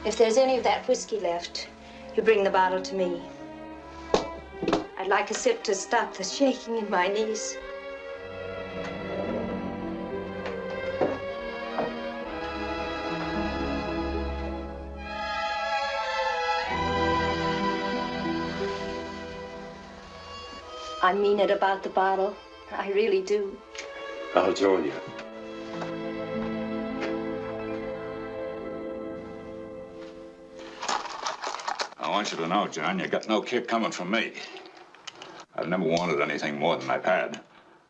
If there's any of that whiskey left, you bring the bottle to me. I'd like a sip to stop the shaking in my knees. I mean it about the bottle. I really do. I'll join you. I want you to know, John, you got no kick coming from me. I've never wanted anything more than I've had.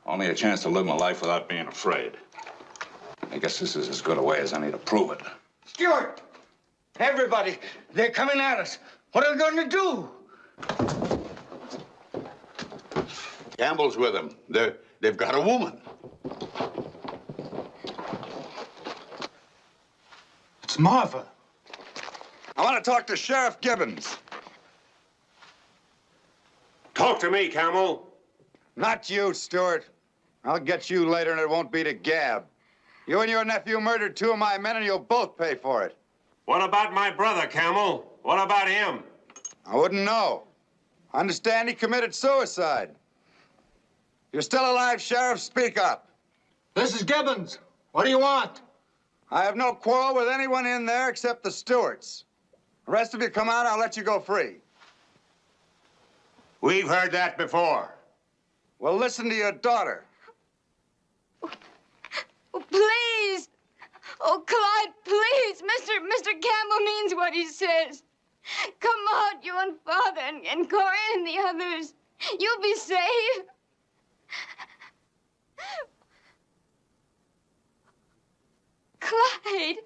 Only a chance to live my life without being afraid. I guess this is as good a way as any to prove it. Stewart! Everybody, they're coming at us. What are we going to do? Campbell's with them. They've got a woman. It's Marva. I want to talk to Sheriff Gibbons. Talk to me, Camel. Not you, Stewart. I'll get you later, and it won't be to gab. You and your nephew murdered two of my men, and you'll both pay for it. What about my brother, Camel? What about him? I wouldn't know. I understand he committed suicide. If you're still alive, Sheriff, speak up. This is Gibbons. What do you want? I have no quarrel with anyone in there except the Stewarts. The rest of you come out, I'll let you go free. We've heard that before. Well, listen to your daughter. Oh, please. Oh, Clyde, please. Mr. Campbell means what he says. Come out, you and Father, and Cory and the others. You'll be safe. Clyde,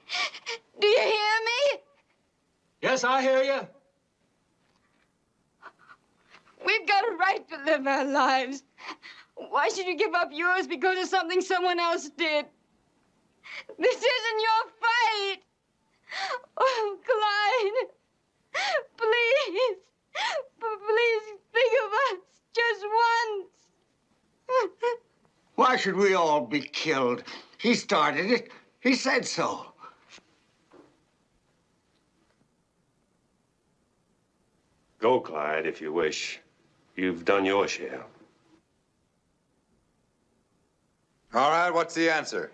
do you hear me? Yes, I hear you. We've got a right to live our lives. Why should you give up yours because of something someone else did? This isn't your fight. Oh, Clyde, please, please think of us just once. Why should we all be killed? He started it. He said so. Go, Clyde, if you wish. You've done your share. All right, what's the answer?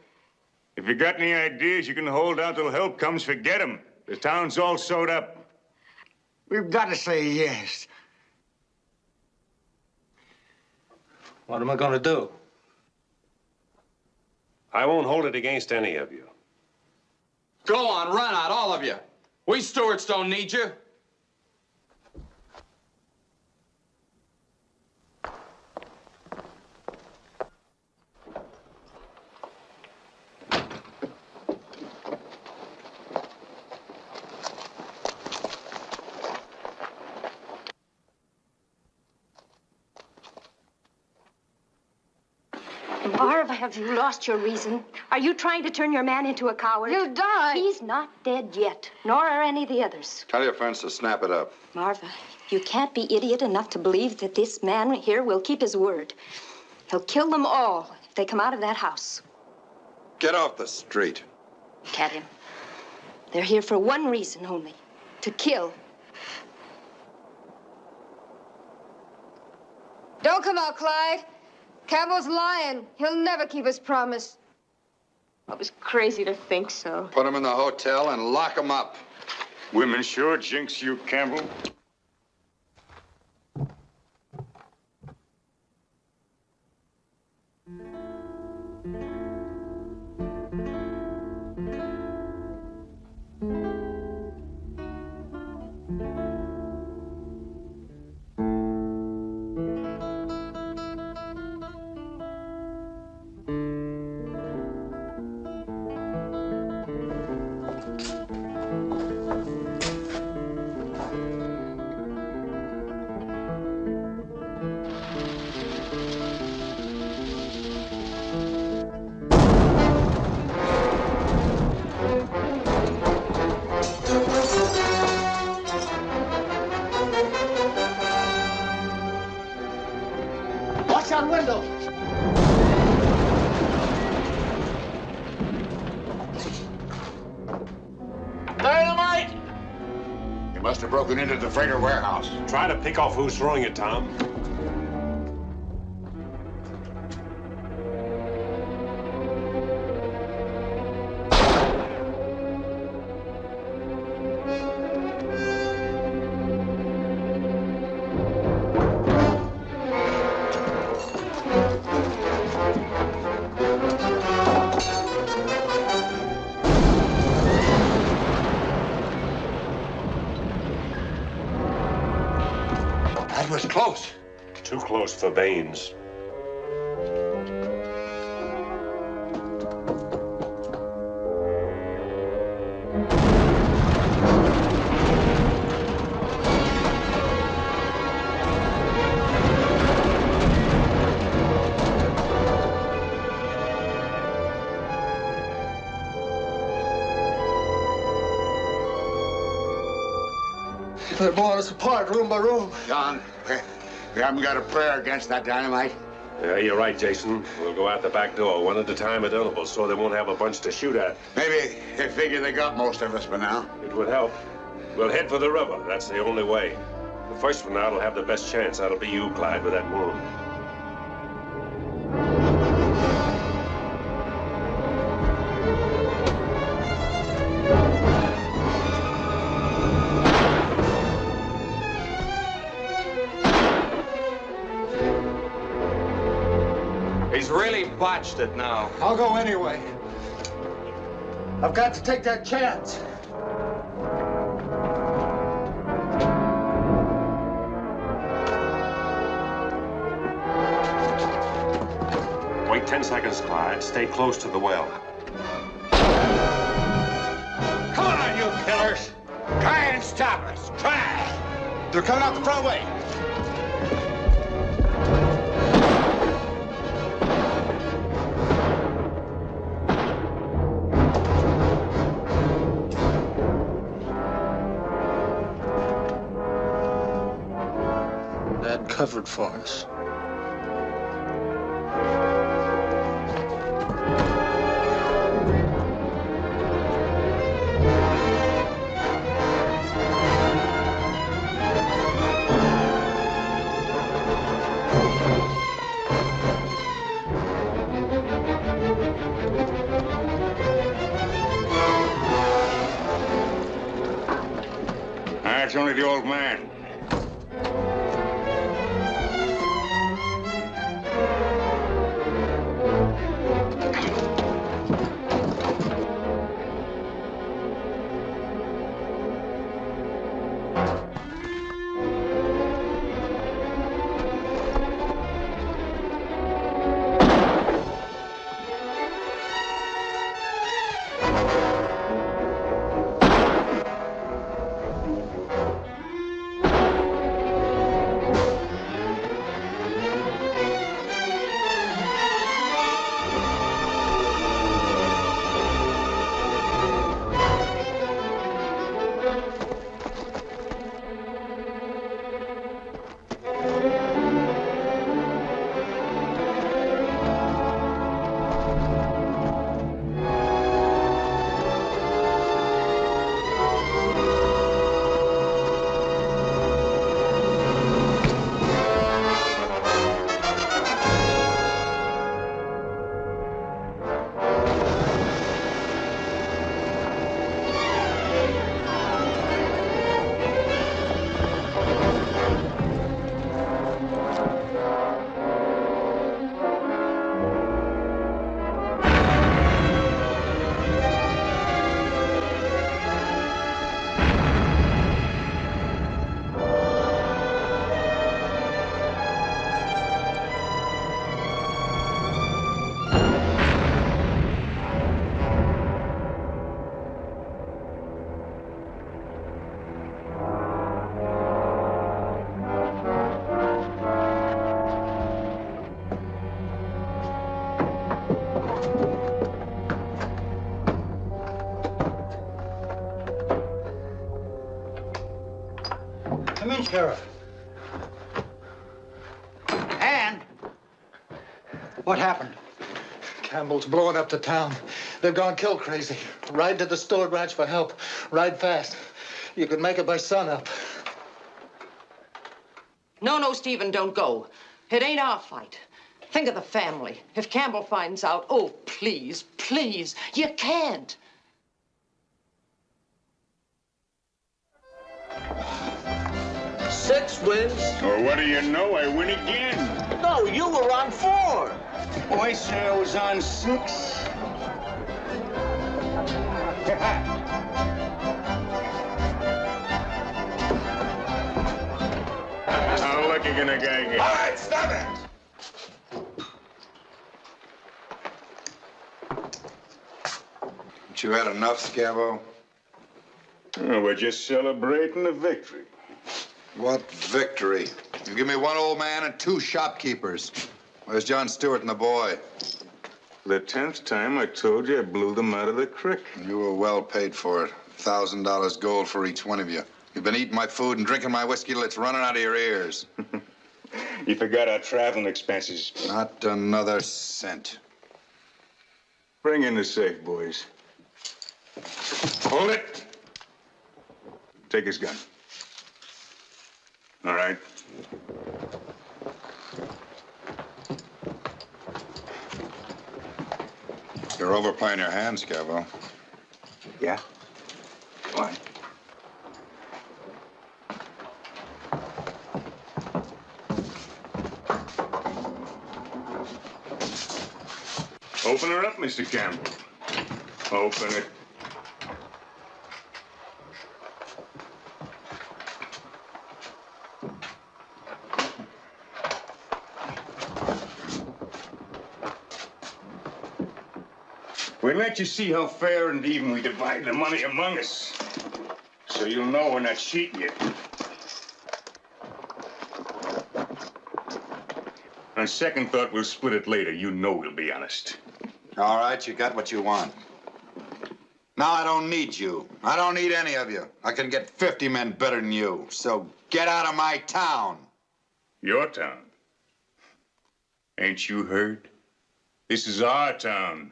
If you got any ideas you can hold out till help comes, forget them. The town's all sewed up. We've got to say yes. What am I going to do? I won't hold it against any of you. Go on, run out, all of you. We Stewarts don't need you. Marv, have you lost your reason? Are you trying to turn your man into a coward? He'll die. He's not dead yet, nor are any of the others. Tell your friends to snap it up. Marva, you can't be idiot enough to believe that this man here will keep his word. He'll kill them all if they come out of that house. Get off the street. Look at him. They're here for one reason only, to kill. Don't come out, Clyde. Campbell's lying. He'll never keep his promise. I was crazy to think so. Put him in the hotel and lock him up. Women sure jinx you, Campbell. Must have broken into the freighter warehouse. Try to pick off who's throwing it, Tom. That was close. Too close for Baines. They're blowing us apart, room by room. John, we haven't got a prayer against that dynamite. Yeah, you're right, Jason. We'll go out the back door, one at a time at intervals, so they won't have a bunch to shoot at. Maybe they figure they got most of us by now. It would help. We'll head for the river. That's the only way. The first one out will have the best chance. That'll be you, Clyde, with that wound. He's really botched it now. I'll go anyway. I've got to take that chance. Wait 10 seconds, Clyde. Stay close to the well. Come on, you killers! Try and stop us. Try! They're coming out the front way. That covered for us. That's only the old man. Come in, Sheriff. And what happened? Campbell's blowing up the town. They've gone kill crazy. Ride to the Stewart Ranch for help. Ride fast. You can make it by sunup. No, Stephen, don't go. It ain't our fight. Think of the family. If Campbell finds out, oh, please, please, you can't. Six wins. Or what do you know? I win again. No, you were on 4. Oh, I say I was on 6. How lucky can a guy get? All right, stop it! Haven't you had enough, Scavo? Oh, we're just celebrating a victory. What victory? You give me 1 old man and 2 shopkeepers. Where's John Stewart and the boy? The 10th time I told you I blew them out of the creek. You were well paid for it. $1,000 gold for each one of you. You've been eating my food and drinking my whiskey till it's running out of your ears. You forgot our traveling expenses. Not another cent. Bring in the safe, boys. Hold it. Take his gun. All right. You're overplaying your hand, Scavo. Yeah? Why? Open her up, Mr. Campbell. Open it. We'll let you see how fair and even we divide the money among us. So you'll know we're not cheating you. On second thought, we'll split it later. You know we'll be honest. All right, you got what you want. Now I don't need you. I don't need any of you. I can get 50 men better than you. So get out of my town. Your town? Ain't you heard? This is our town.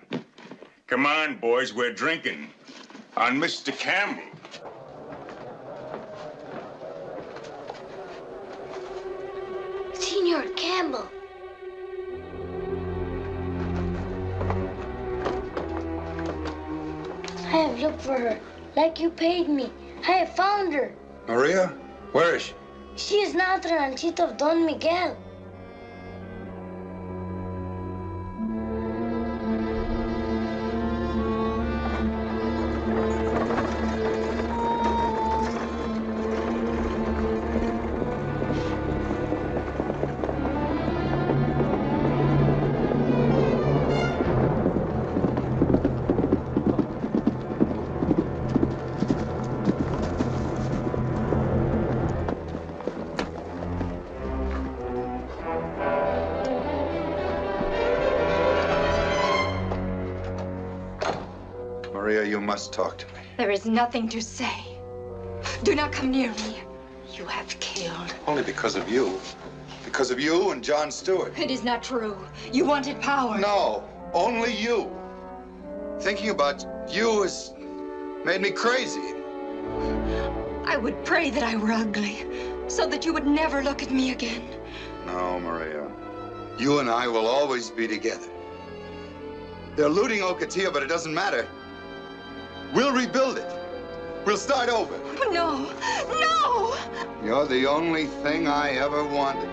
Come on, boys, we're drinking. On Mr. Campbell. Senor Campbell. I have looked for her, like you paid me. I have found her. Maria? Where is she? She is now the ranchita of Don Miguel. You must talk to me. There is nothing to say. Do not come near me. You have killed. Only because of you. Because of you and John Stewart. It is not true. You wanted power. No, only you. Thinking about you has made me crazy. I would pray that I were ugly, so that you would never look at me again. No, Maria. You and I will always be together. They're looting Ocotillo, but it doesn't matter. We'll rebuild it. We'll start over. No, no! You're the only thing I ever wanted.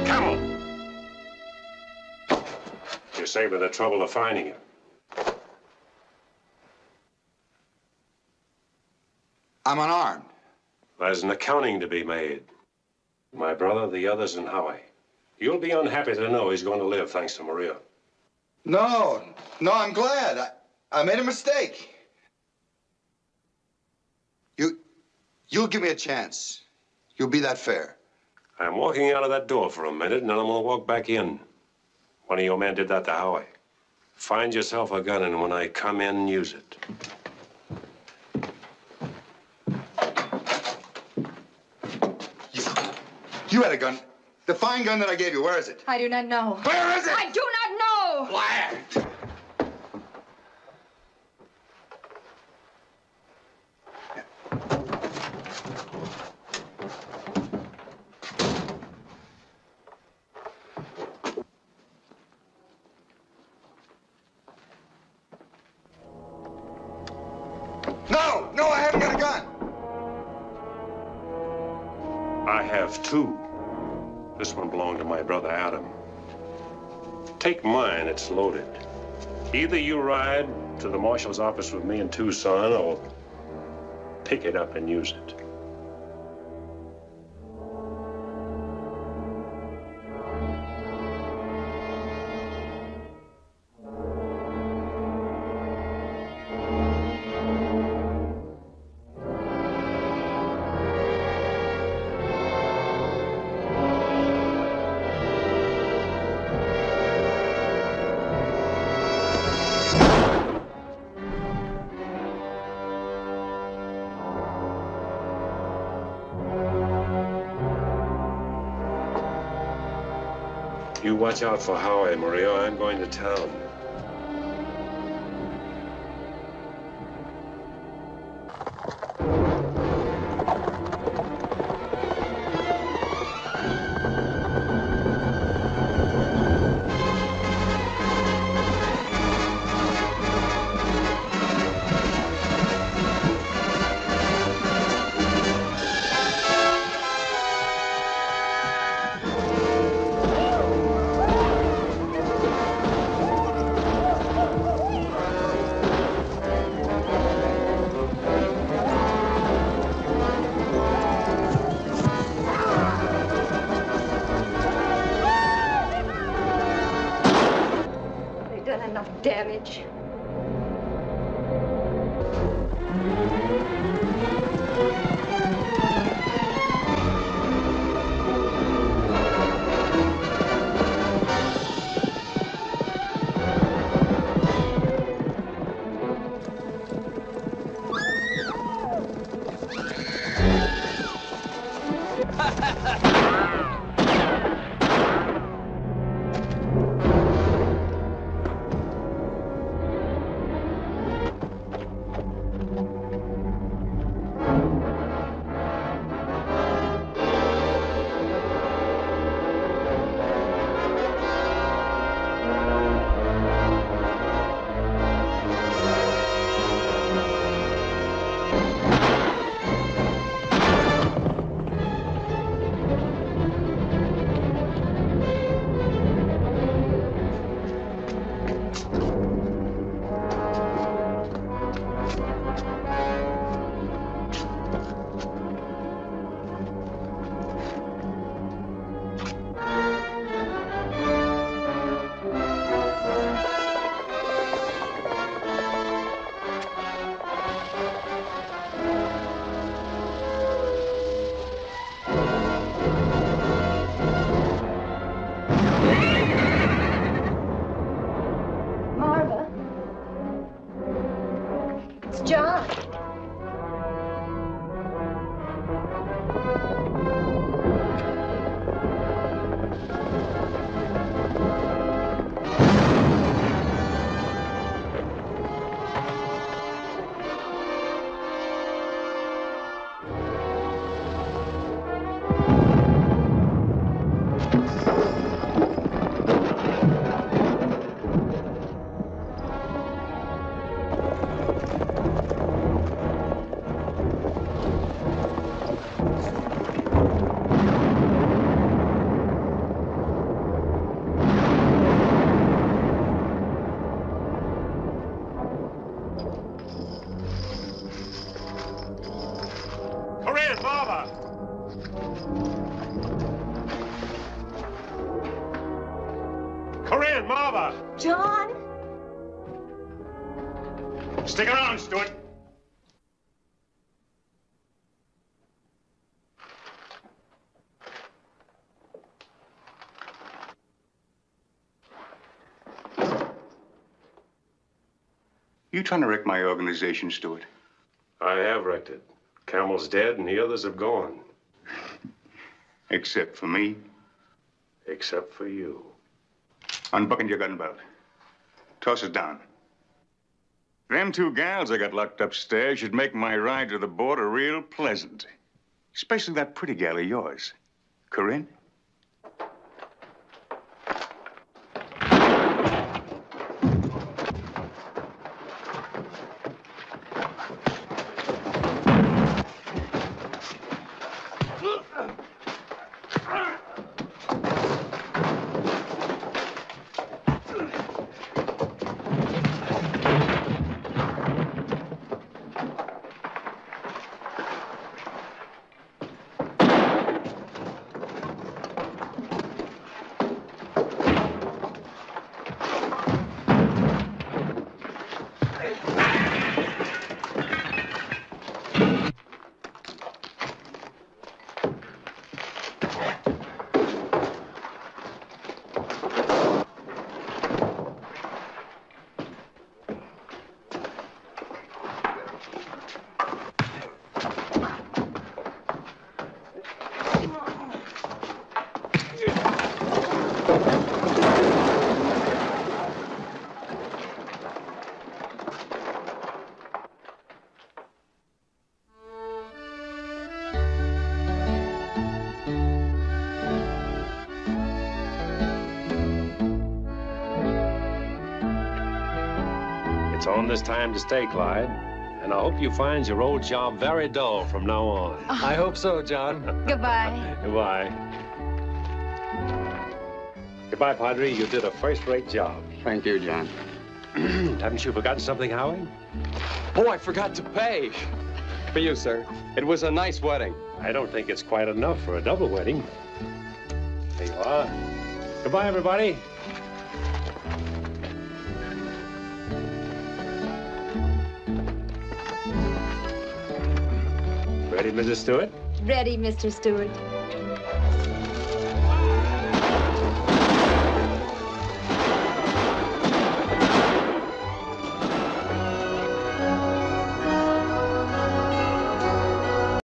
Camel! You saved me the trouble of finding him. I'm unarmed. There's an accounting to be made. My brother, the others, and Howie. You'll be unhappy to know he's going to live thanks to Maria. No, I'm glad. I made a mistake. You'll give me a chance. You'll be that fair. I'm walking out of that door for a minute, and then I'm going to walk back in. One of your men did that to Howie. Find yourself a gun, and when I come in, use it. You had a gun. The fine gun that I gave you, where is it? I do not know. Where is it? I do not know! Quiet! No, no, I haven't got a gun. I have two. This one belonged to my brother Adam. Take mine, it's loaded. Either you ride to the marshal's office with me in Tucson, or pick it up and use it. You watch out for Howie, Maria. I'm going to town. Damage. John. John? Stick around, Stewart. You trying to wreck my organization, Stewart? I have wrecked it. Campbell's dead and the others have gone. Except for me? Except for you. Unbuckle your gun belt. Toss it down. Them two gals I got locked upstairs should make my ride to the border real pleasant. Especially that pretty gal of yours. Corinne? this time to stay, Clyde. And I hope you find your old job very dull from now on. I hope so, John. Goodbye. Goodbye. Goodbye, Padre. You did a first-rate job. Thank you, John. Haven't you forgotten something, Howie? Oh, I forgot to pay. For you, sir. It was a nice wedding. I don't think it's quite enough for a double wedding. There you are. Goodbye, everybody. Ready, Mrs. Stewart? Ready, Mr. Stewart.